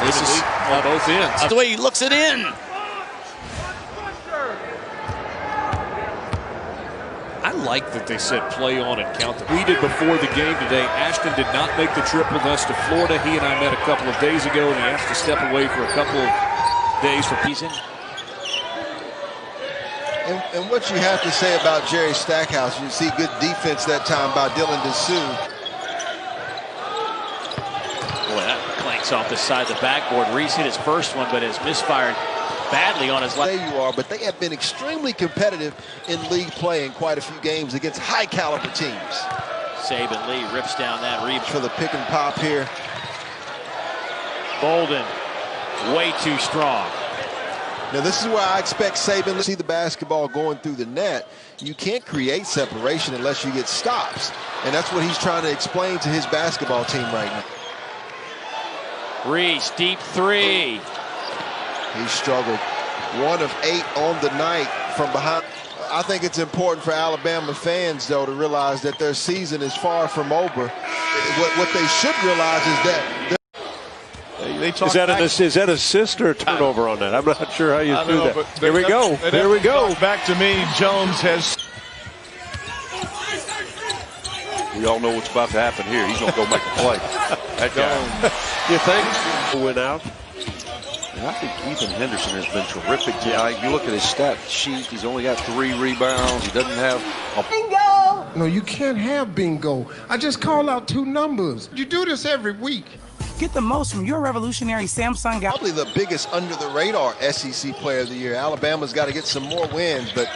This is on both ends. That's the way he looks it in. I like that they said play on and count them. We did before the game today. Ashton did not make the trip with us to Florida. He and I met a couple of days ago, and he asked to step away for a couple of days for season. And what you have to say about Jerry Stackhouse, you see good defense that time by Dylan DeSue. Boy, that clanks off the side of the backboard. Reese hit his first one, but has misfired badly on his left. You are, but they have been extremely competitive in league play in quite a few games against high caliber teams. Saben Lee rips down that rebound for the pick and pop here. Bolden, way too strong. Now this is where I expect Saben to see the basketball going through the net. You can't create separation unless you get stops, and that's what he's trying to explain to his basketball team right now. Reese, deep three. He struggled. 1 of 8 on the night from behind. I think it's important for Alabama fans, though, to realize that their season is far from over. What they should realize is that is that assist or turnover on that? I'm not sure how you do that. Here we go. Here we go. Back to me. Jones has. We all know what's about to happen here. He's going to go make a play. That guy. You think? Went out. And I think Ethan Henderson has been terrific tonight. You look at his stat sheet, he's only got 3 rebounds. He doesn't have a bingo. No, you can't have bingo. I just call out 2 numbers. You do this every week. Get the most from your revolutionary Samsung. Probably the biggest under-the-radar SEC player of the year. Alabama's got to get some more wins, but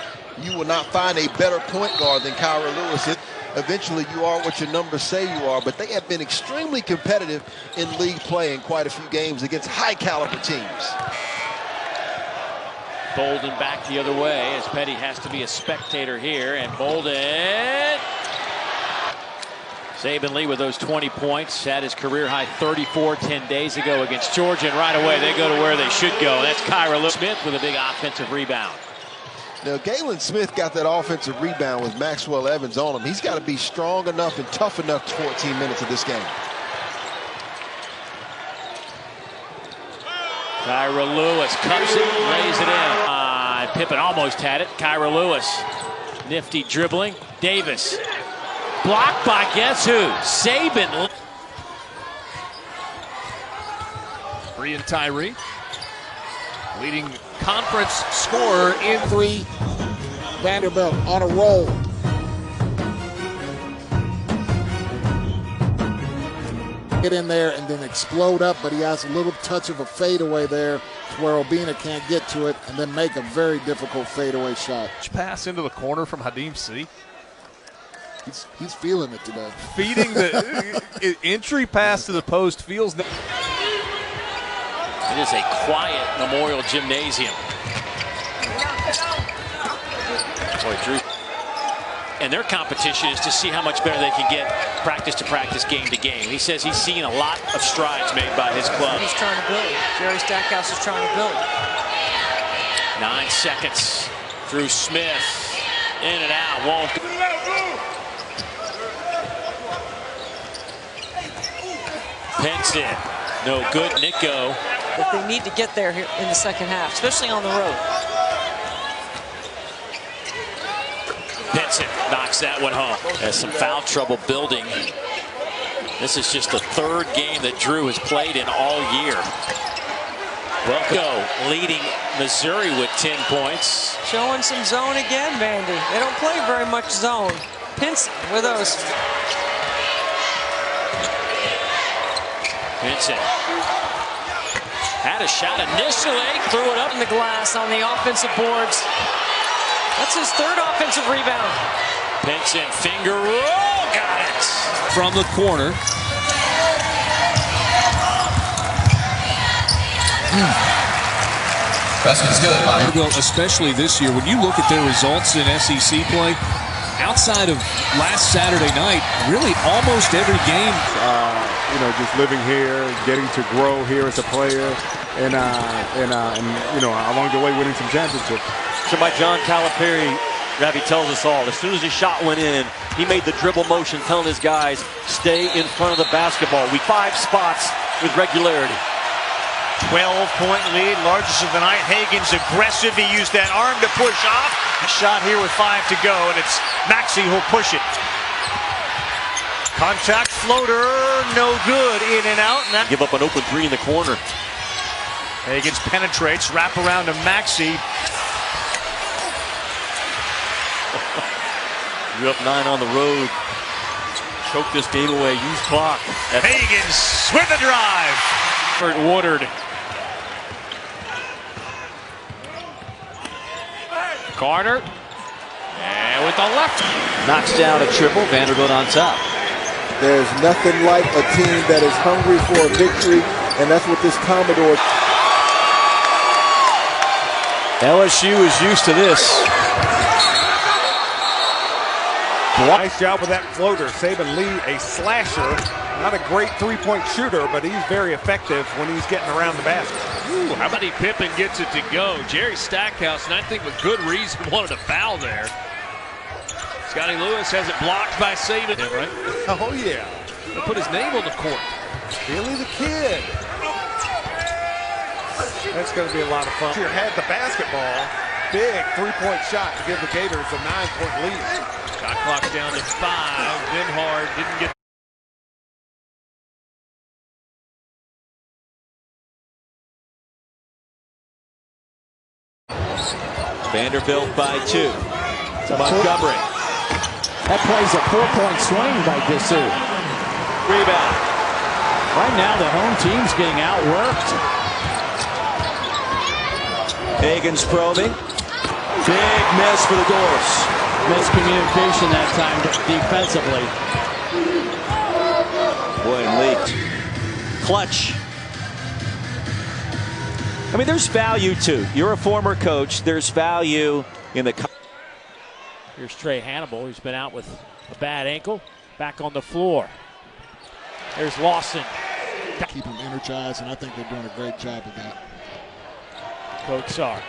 you will not find a better point guard than Kyra Lewis. Eventually, you are what your numbers say you are, but they have been extremely competitive in league play in quite a few games against high-caliber teams. Bolden back the other way as Petty has to be a spectator here, and Bolden. Saben Lee with those 20 points, had his career-high 34 10 days ago against Georgia, and right away they go to where they should go. That's Kyra Lewis Smith with a big offensive rebound. Now, Galen Smith got that offensive rebound with Maxwell Evans on him. He's got to be strong enough and tough enough to 14 minutes of this game. Kyra Lewis cups it, lays it in. Pippen almost had it. Kyra Lewis, nifty dribbling. Davis, blocked by guess who? Saben. Bree and Tyree, leading conference scorer in 3. Vanderbilt on a roll. Get in there and then explode up, but he has a little touch of a fadeaway there to where Obina can't get to it and then make a very difficult fadeaway shot. Pass into the corner from Hadim C. He's feeling it today. Feeding the entry pass to the post feels. It is a quiet Memorial Gymnasium. Boy, Drew. And their competition is to see how much better they can get practice to practice, game to game. He says he's seen a lot of strides made by his club. He's trying to build. Jerry Stackhouse is trying to build. 9 seconds. Drew Smith in and out. Won't. Pinson. No good. Nico. But they need to get there here in the second half, especially on the road. Pinson knocks that one home. Has some foul trouble building. This is just the 3rd game that Drew has played in all year. Wilco leading Missouri with 10 points. Showing some zone again, Vandy. They don't play very much zone. Pinson with those. Pinson had a shot initially, threw it up in the glass on the offensive boards. That's his third offensive rebound. Pinson, finger roll, got it. From the corner. Basket's good. Especially this year, when you look at their results in SEC play, outside of last Saturday night, really almost every game. You know, just living here, getting to grow here as a player, and you know, along the way winning some championships. So by John Calipari, Ravi tells us all, as soon as his shot went in, he made the dribble motion, telling his guys, stay in front of the basketball. We 5 spots with regularity. 12-point lead, largest of the night. Hagen's aggressive. He used that arm to push off. A shot here with 5 to go, and it's Maxey who'll push it. Contact floater, no good. In and out. And that Give up an open 3 in the corner. Hagens penetrates, wrap around to Maxey. You're up 9 on the road. Choke this game away. Use clock. Hagens with a drive. Woodard. Carter. And with the left. Knocks down a triple. Vanderbilt on top. There's nothing like a team that is hungry for a victory, and that's what this Commodore. LSU is used to this. Nice job with that floater. Saben Lee, a slasher. Not a great three-point shooter, but he's very effective when he's getting around the basket. Ooh, how about Pippen gets it to go? Jerry Stackhouse, and I think with good reason, wanted a foul there. Scotty Lewis has it blocked by Saben, right? Oh, yeah. He'll put his name on the court. Billy the Kid. That's going to be a lot of fun. Here had the basketball. Big three-point shot to give the Gators a 9-point lead. Shot clock down to 5. Vinhard didn't get. Vanderbilt by 2. Montgomery. That plays a 4-point swing by Dessou. Rebound. Right now, the home team's getting outworked. Hagen's probing. Big miss for the Dores. Miscommunication that time defensively. William leaked. Clutch. I mean, there's value too. You're a former coach. There's value in the. Here's Trey Hannibal, who's been out with a bad ankle. Back on the floor. There's Lawson. Keep them energized, and I think they're doing a great job of that. Koksar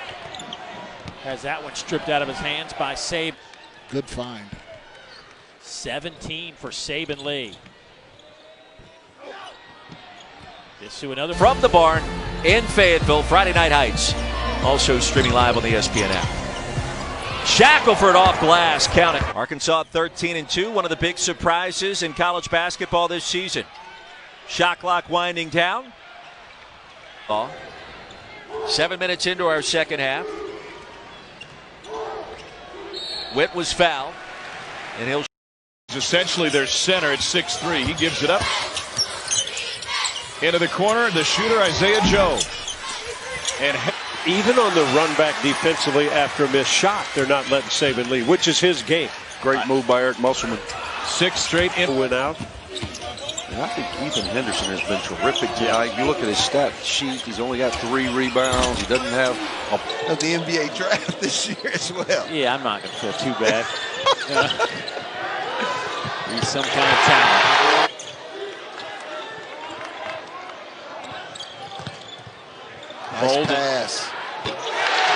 has that one stripped out of his hands by Saben. Good find. 17 for Saben Lee. This to another From the barn in Fayetteville, Friday Night Heights. Also streaming live on the ESPN app. Shackelford off glass, count it. Arkansas 13-2, one of the big surprises in college basketball this season. Shot clock winding down. 7 minutes into our second half. Witt was fouled, and he'll. Essentially their center at 6'3". He gives it up. Into the corner, the shooter Isaiah Joe. And even on the run back defensively after a missed shot, they're not letting Saben lead, which is his game. Great move by Eric Musselman. 6 straight in win out. And I think Ethan Henderson has been terrific tonight. You look at his stat sheet, he's only got 3 rebounds. He doesn't have the NBA draft this year as well. Yeah, I'm not going to feel too bad. He's some kind of talent. Nice pass.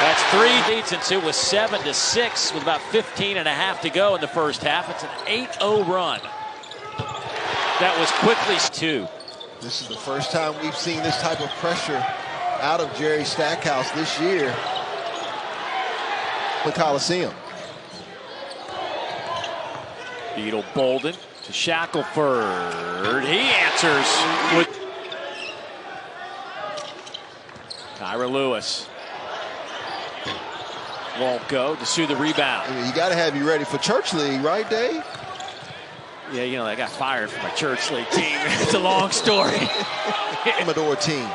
That's 3 leads, and it was 7-6 with about 15.5 to go in the first half. It's an 8-0 run. That was quickly 2. This is the first time we've seen this type of pressure out of Jerry Stackhouse this year. The Coliseum. Beetle Bolden to Shackelford. He answers with Tyra Lewis. Won't go. Dessou the rebound. I mean, you got to have you ready for church league, right, Dave? Yeah, you know, I got fired from my church league team. It's a long story. Commodore team.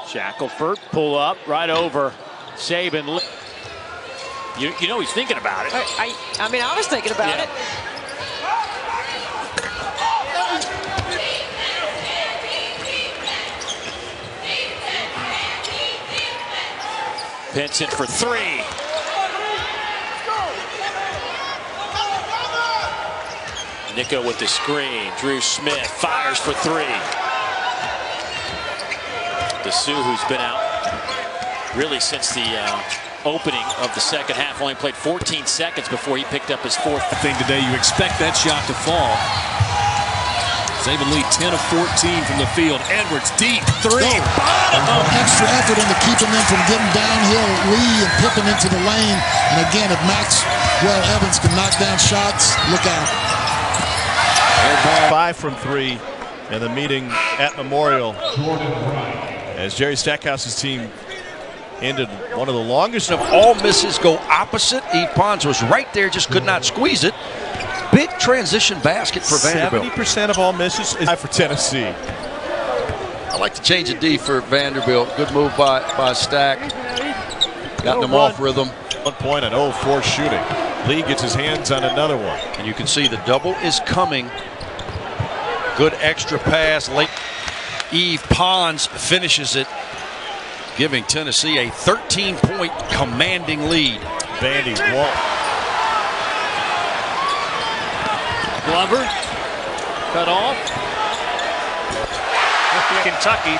Shackelford pull up right over Saben. You know he's thinking about it. I mean, I was thinking about it. Vincent for three. Nico with the screen. Drew Smith fires for three. Dessou, who's been out really since the opening of the second half, only played 14 seconds before he picked up his fourth. Thing today, you expect that shot to fall. Saben Lee 10 of 14 from the field. Edwards deep three. Extra effort into keeping them from getting downhill. Lee and Pippen into the lane. And again, if Maxwell Evans can knock down shots, look out. 5 from 3 in the meeting at Memorial, as Jerry Stackhouse's team ended one of the longest of all misses go opposite. Eve Pons was right there, just could not squeeze it. Big transition basket for Vanderbilt. 70% of all misses is for Tennessee. I like to change the D for Vanderbilt. Good move by Stack. Got them off rhythm. 1 point on 0-4 shooting. Lee gets his hands on another one. And you can see the double is coming. Good extra pass late. Eve Pons finishes it, giving Tennessee a 13-point commanding lead. Vandy won't. Glover cut off. Kentucky,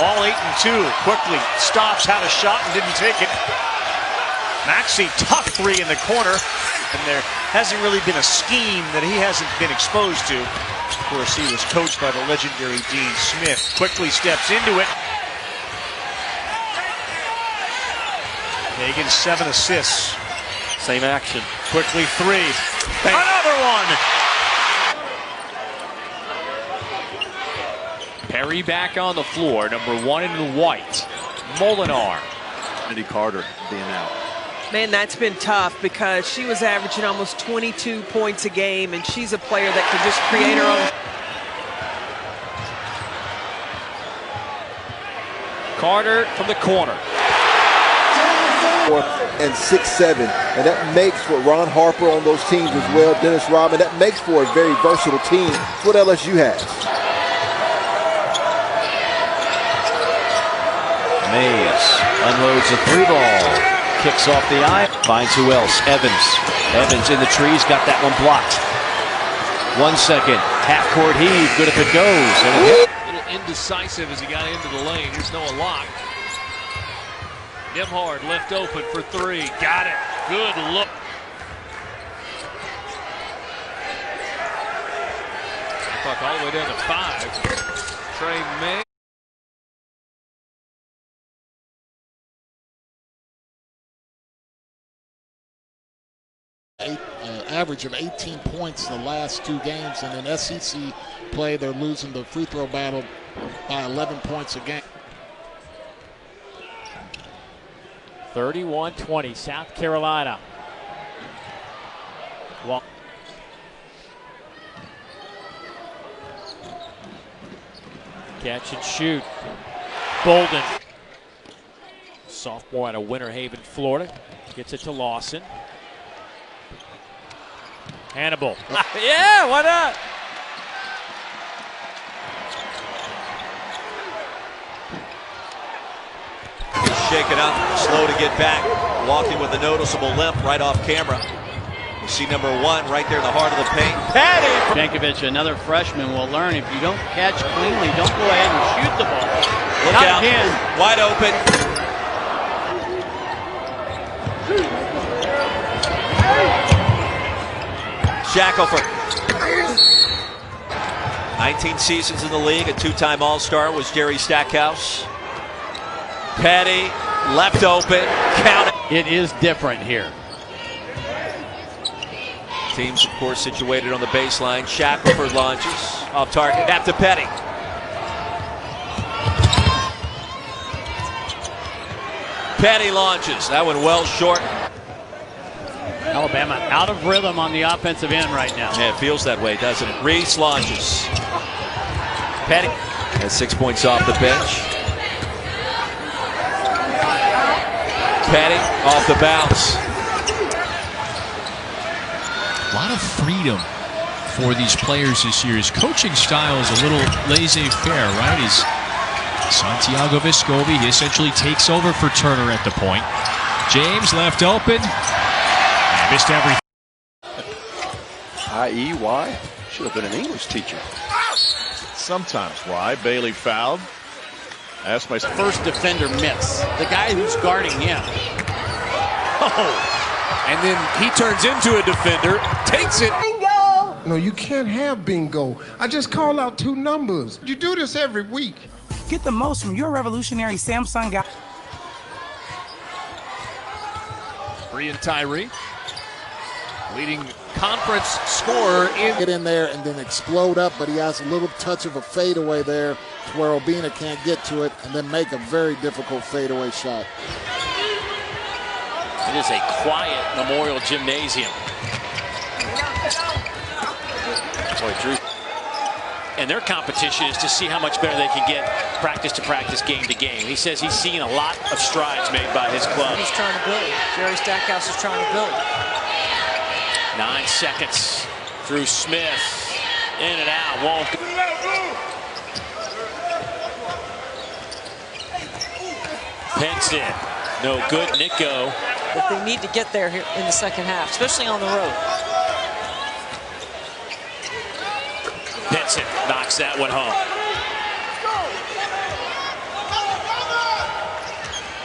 all 8 and 2. Quickly stops, had a shot and didn't take it. Maxey, tough three in the corner. And there hasn't really been a scheme that he hasn't been exposed to. Of course, he was coached by the legendary Dean Smith. Quickly steps into it. Hagen, 7 assists. Same action. Quickly three. Another one. Perry back on the floor, number 1 in the white. Molinar. Andy Carter being out. Man, that's been tough because she was averaging almost 22 points a game, and she's a player that can just create her own. Carter from the corner. And 6'7", and that makes for Ron Harper on those teams as well. Dennis Rodman, that makes for a very versatile team. That's what LSU has. Mays unloads the 3-ball. Kicks off the eye. Finds who else? Evans. Evans in the trees. Got that one blocked. 1 second. Half-court heave. Good if it goes. And a little indecisive as he got into the lane. Here's Noah Locke. Nembhard left open for three. Got it. Good look. Puck all the way down to 5. Trey May. Average of 18 points in the last 2 games, and in SEC play, they're losing the free throw battle by 11 points a game. 31-20, South Carolina. Well, catch and shoot. Bolden, sophomore out of Winter Haven, Florida, gets it to Lawson. Hannibal. Yeah, why not? Shaken up, slow to get back, walking with a noticeable limp right off camera. You see number 1 right there in the heart of the paint. Patty! Jankovic, another freshman, will learn if you don't catch cleanly, don't go ahead and shoot the ball. Look Not out, him. wide open. Shackelford. 19 seasons in the league, a 2-time All-Star was Jerry Stackhouse. Petty, left open, count. It is different here. Teams, of course, situated on the baseline. Shackelford launches off target. Back to Petty. Petty launches. That one well short. Alabama out of rhythm on the offensive end right now. Yeah, it feels that way, doesn't it? Reese launches. Petty has 6 points off the bench. Petty off the bounce. A lot of freedom for these players this year. His coaching style is a little laissez-faire, right? He's Santiago Vescovi. He essentially takes over for Turner at the point. James left open. And missed everything. I.e. why? Should have been an English teacher. Sometimes why. Bailey fouled. That's my first defender miss. The guy who's guarding him. Oh, and then he turns into a defender, takes it. Bingo! No, you can't have bingo. I just call out two numbers. You do this every week. Get the most from your revolutionary Samsung guy. Bree and Tyree, leading conference scorer in. Get in there and then explode up, but he has a little touch of a fadeaway there to where Obina can't get to it and then make a very difficult fadeaway shot. It is a quiet Memorial Gymnasium. Boy, Drew. And their competition is to see how much better they can get practice to practice, game to game. He says he's seen a lot of strides made by his club. He's trying to build. Jerry Stackhouse is trying to build. 9 seconds. Drew Smith in and out. Won't. Pence in. No good. Nico. But they need to get there here in the second half, especially on the road. Pinson knocks that one home.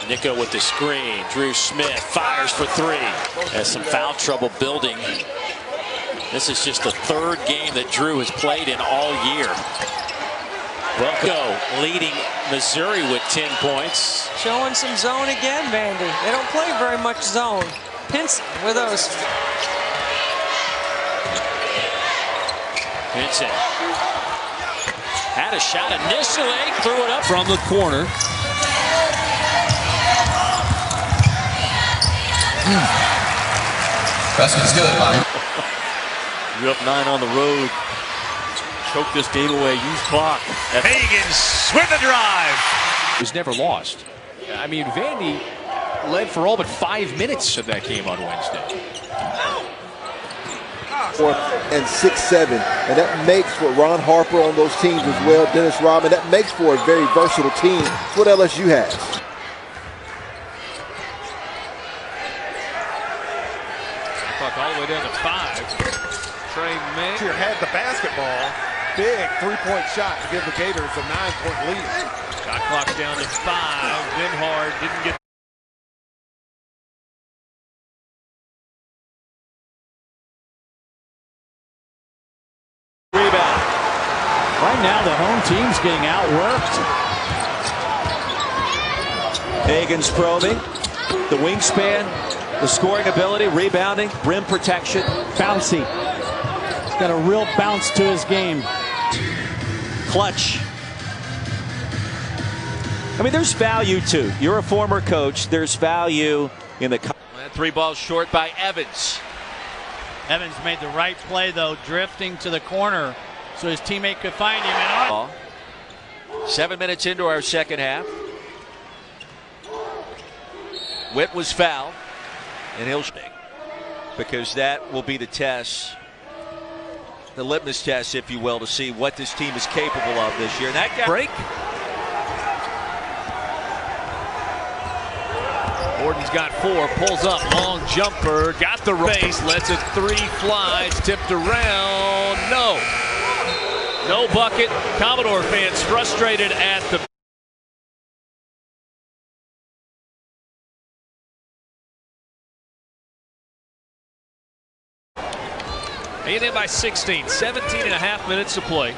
Nico with the screen. Drew Smith fires for three. Has some foul trouble building. This is just the third game that Drew has played in all year. Wilco leading Missouri with 10 points. Showing some zone again, Vandy. They don't play very much zone. Pinson with those. Pinson had a shot initially, threw it up from the corner. Basket's good, Bobby. You're up 9 on the road. Choke this game away. Use clock. Higgins with the drive. He's never lost. I mean, Vandy led for all but 5 minutes of that game on Wednesday. 4th and 6, 7, and that makes for Ron Harper on those teams as well. Dennis Rodman. That makes for a very versatile team. That's what LSU has. Puck all the way down to 5. Trey May Here had the basketball. Big three-point shot to give the Gators a 9-point lead. Shot clock down to 5. Vinhard didn't get. Rebound. Right now, the home team's getting outworked. Higgins probing. The wingspan, the scoring ability, rebounding, rim protection. Bouncy. He's got a real bounce to his game. Clutch. I mean, there's value too. You're a former coach. There's value in the. And 3 balls short by Evans. Evans made the right play, though, drifting to the corner so his teammate could find him. And 7 minutes into our second half. Witt was fouled, and he'll because that will be the test, the litmus test, if you will, to see what this team is capable of this year. And that guy break. Gordon's got 4, pulls up, long jumper, got the base, lets a 3 fly, it's tipped around, no bucket. Commodore fans frustrated at the. A&M by 16, 17 and a half minutes to play.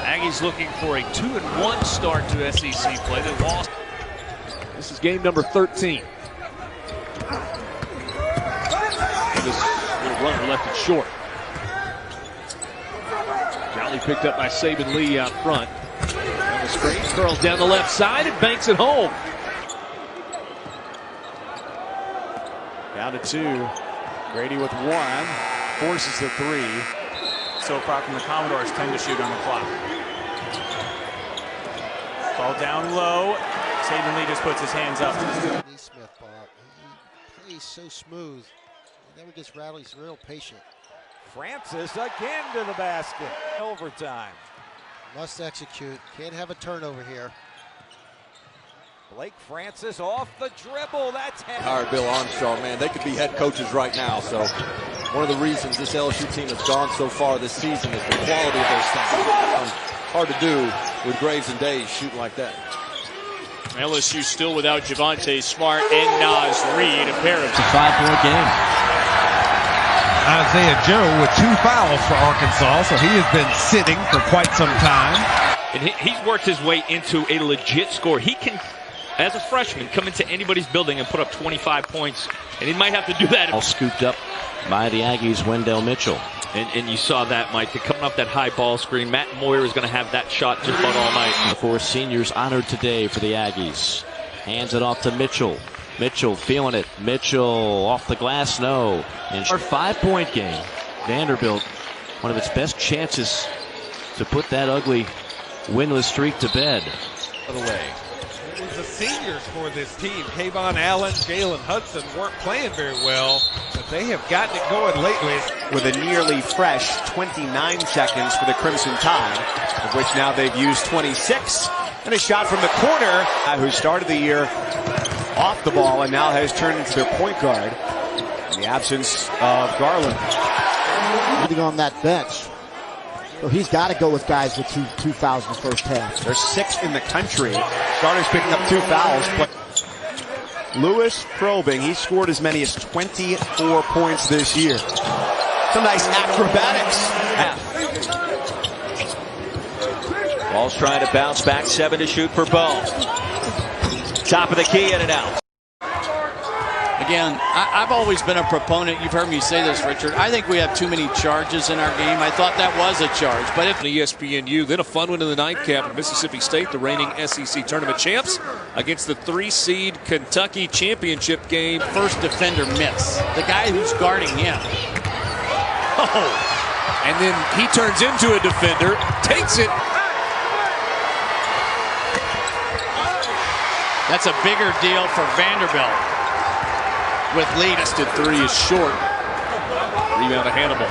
Aggies looking for a 2-1 start to SEC play. They lost. This is game number 13. This little runner left it short. Jolly picked up by Saben Lee out front. On the screen, curls down the left side and banks it home. Down to 2. Grady with 1. Forces the 3. So far from the Commodores, 10 to shoot on the clock. Ball down low. Saben Lee just puts his hands up. Smith, Bob, He's so smooth. He never gets rattled. He's real patient. Francis again to the basket. Overtime. Must execute. Can't have a turnover here. Blake Francis off the dribble. That's Hired Bill Armstrong, man. They could be head coaches right now. So one of the reasons this LSU team has gone so far this season is the quality of their staff. Hard to do with Graves and Days shooting like that. LSU still without Javonte Smart and Naz Reid, a pair of 5-point game. Isaiah Joe with 2 fouls for Arkansas, so he has been sitting for quite some time. And he's worked his way into a legit score. He can, as a freshman, come into anybody's building and put up 25 points, and he might have to do that. All scooped up by the Aggies, Wendell Mitchell. And you saw that, Mike. They're coming off that high ball screen. Matt Moyer is going to have that shot just about all night. The 4 seniors honored today for the Aggies. Hands it off to Mitchell. Mitchell feeling it. Mitchell off the glass, no. And our 5-point game. Vanderbilt, one of its best chances to put that ugly winless streak to bed. By the way, it was the seniors for this team. Kayvon Allen, Jalen Hudson weren't playing very well, but they have gotten it going lately. With a nearly fresh 29 seconds for the Crimson Tide, of which now they've used 26. And a shot from the corner, who started the year off the ball and now has turned into their point guard in the absence of Garland. Sitting on that bench. So he's got to go with guys with two fouls in the first half. They're 6th in the country. Starters picking up 2 fouls. But Lewis probing. He scored as many as 24 points this year. Some nice acrobatics. Ball's trying to bounce back. 7 to shoot for Bo. Top of the key, in and out. Again, I've always been a proponent. You've heard me say this, Richard. I think we have too many charges in our game. I thought that was a charge. But if ESPNU, then a fun one in the nightcap. Mississippi State, the reigning SEC tournament champs, against the 3-seed Kentucky championship game. First defender miss. The guy who's guarding him. Oh! And then he turns into a defender, takes it. That's a bigger deal for Vanderbilt. With lead. Tested 3 is short. Rebound to Hannibal.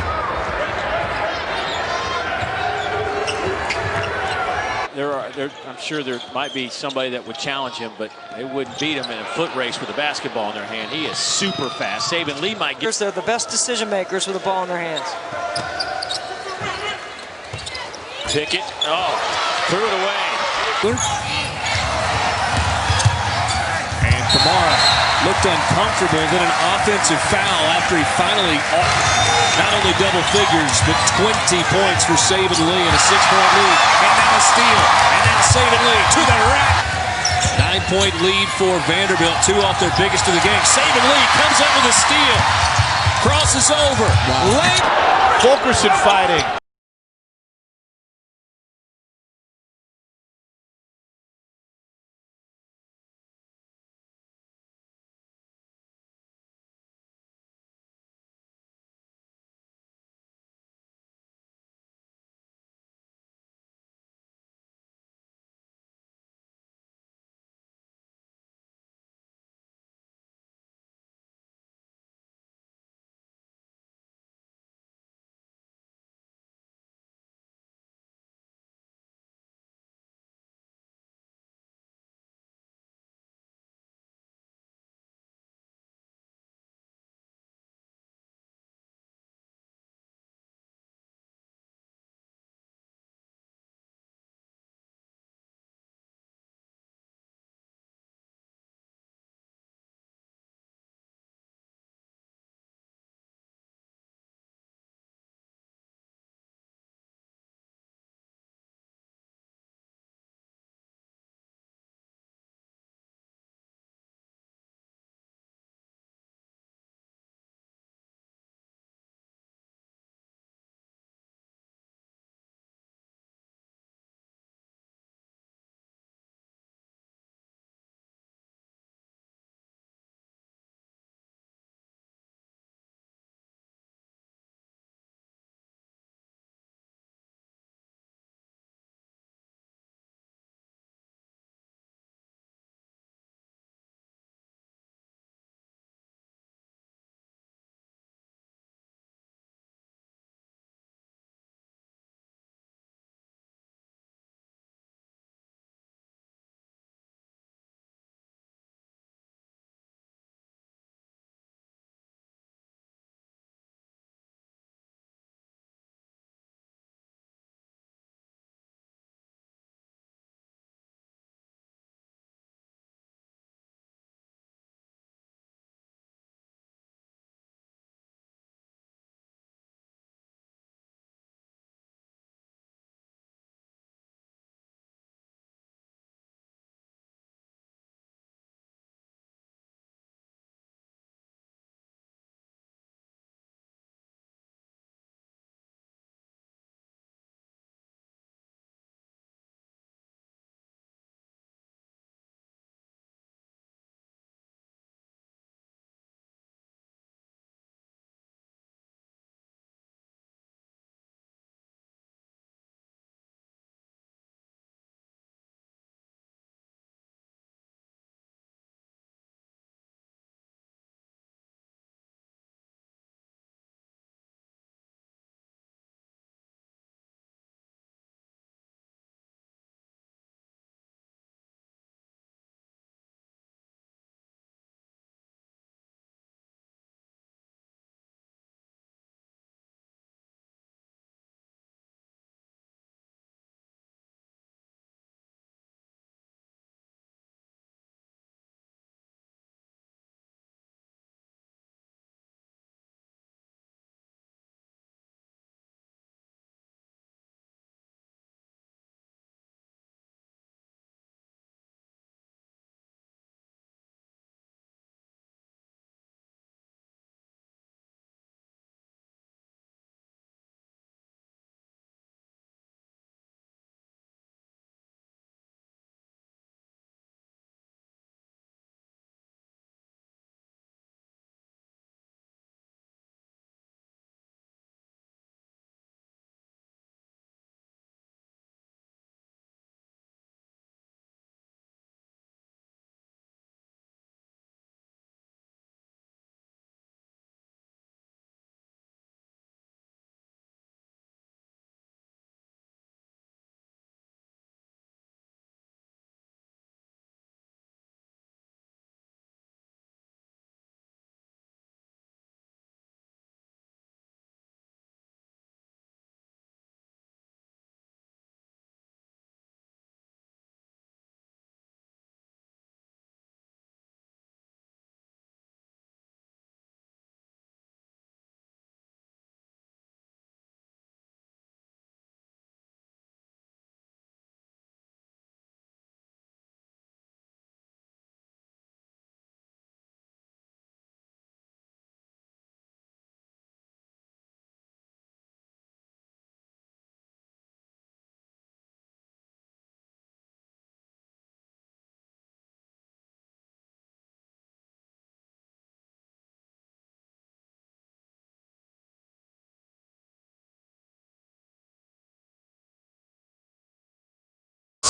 I'm sure there might be somebody that would challenge him, but they wouldn't beat him in a foot race with a basketball in their hand. He is super fast. Saben Lee might get. They're the best decision makers with a ball in their hands. Pickett. Oh, threw it away. And Kamara looked uncomfortable, then an offensive foul after he finally not only double figures, but 20 points for Saben Lee and a 6-point lead. And now a steal. And then Saben Lee to the rack. 9-point lead for Vanderbilt, 2 off their biggest of the game. Saben Lee comes up with a steal. Crosses over. Wow. Fulkerson fighting.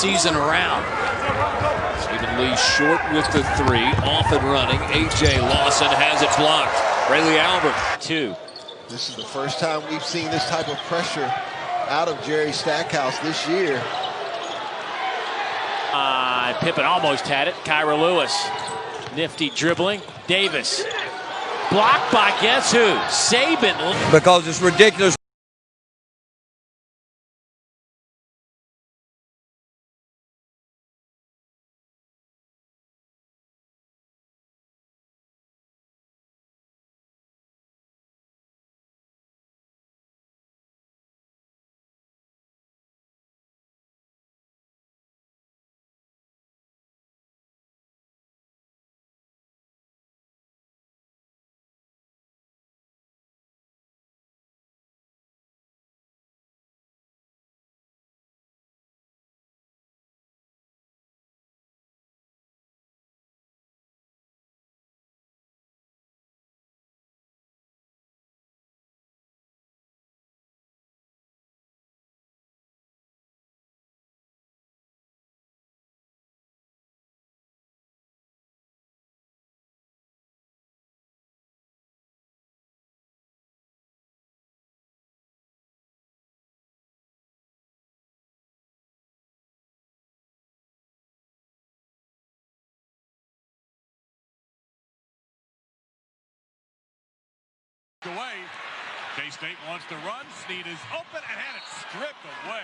season around. Stephen Lee short with the three, off and running. A.J. Lawson has it blocked. Rayleigh Albert, 2. This is the first time we've seen this type of pressure out of Jerry Stackhouse this year. Pippen almost had it. Kyra Lewis. Nifty dribbling. Davis. Blocked by guess who? Saben. Because it's ridiculous. Away. K-State wants to run. Snead is open and had it stripped away.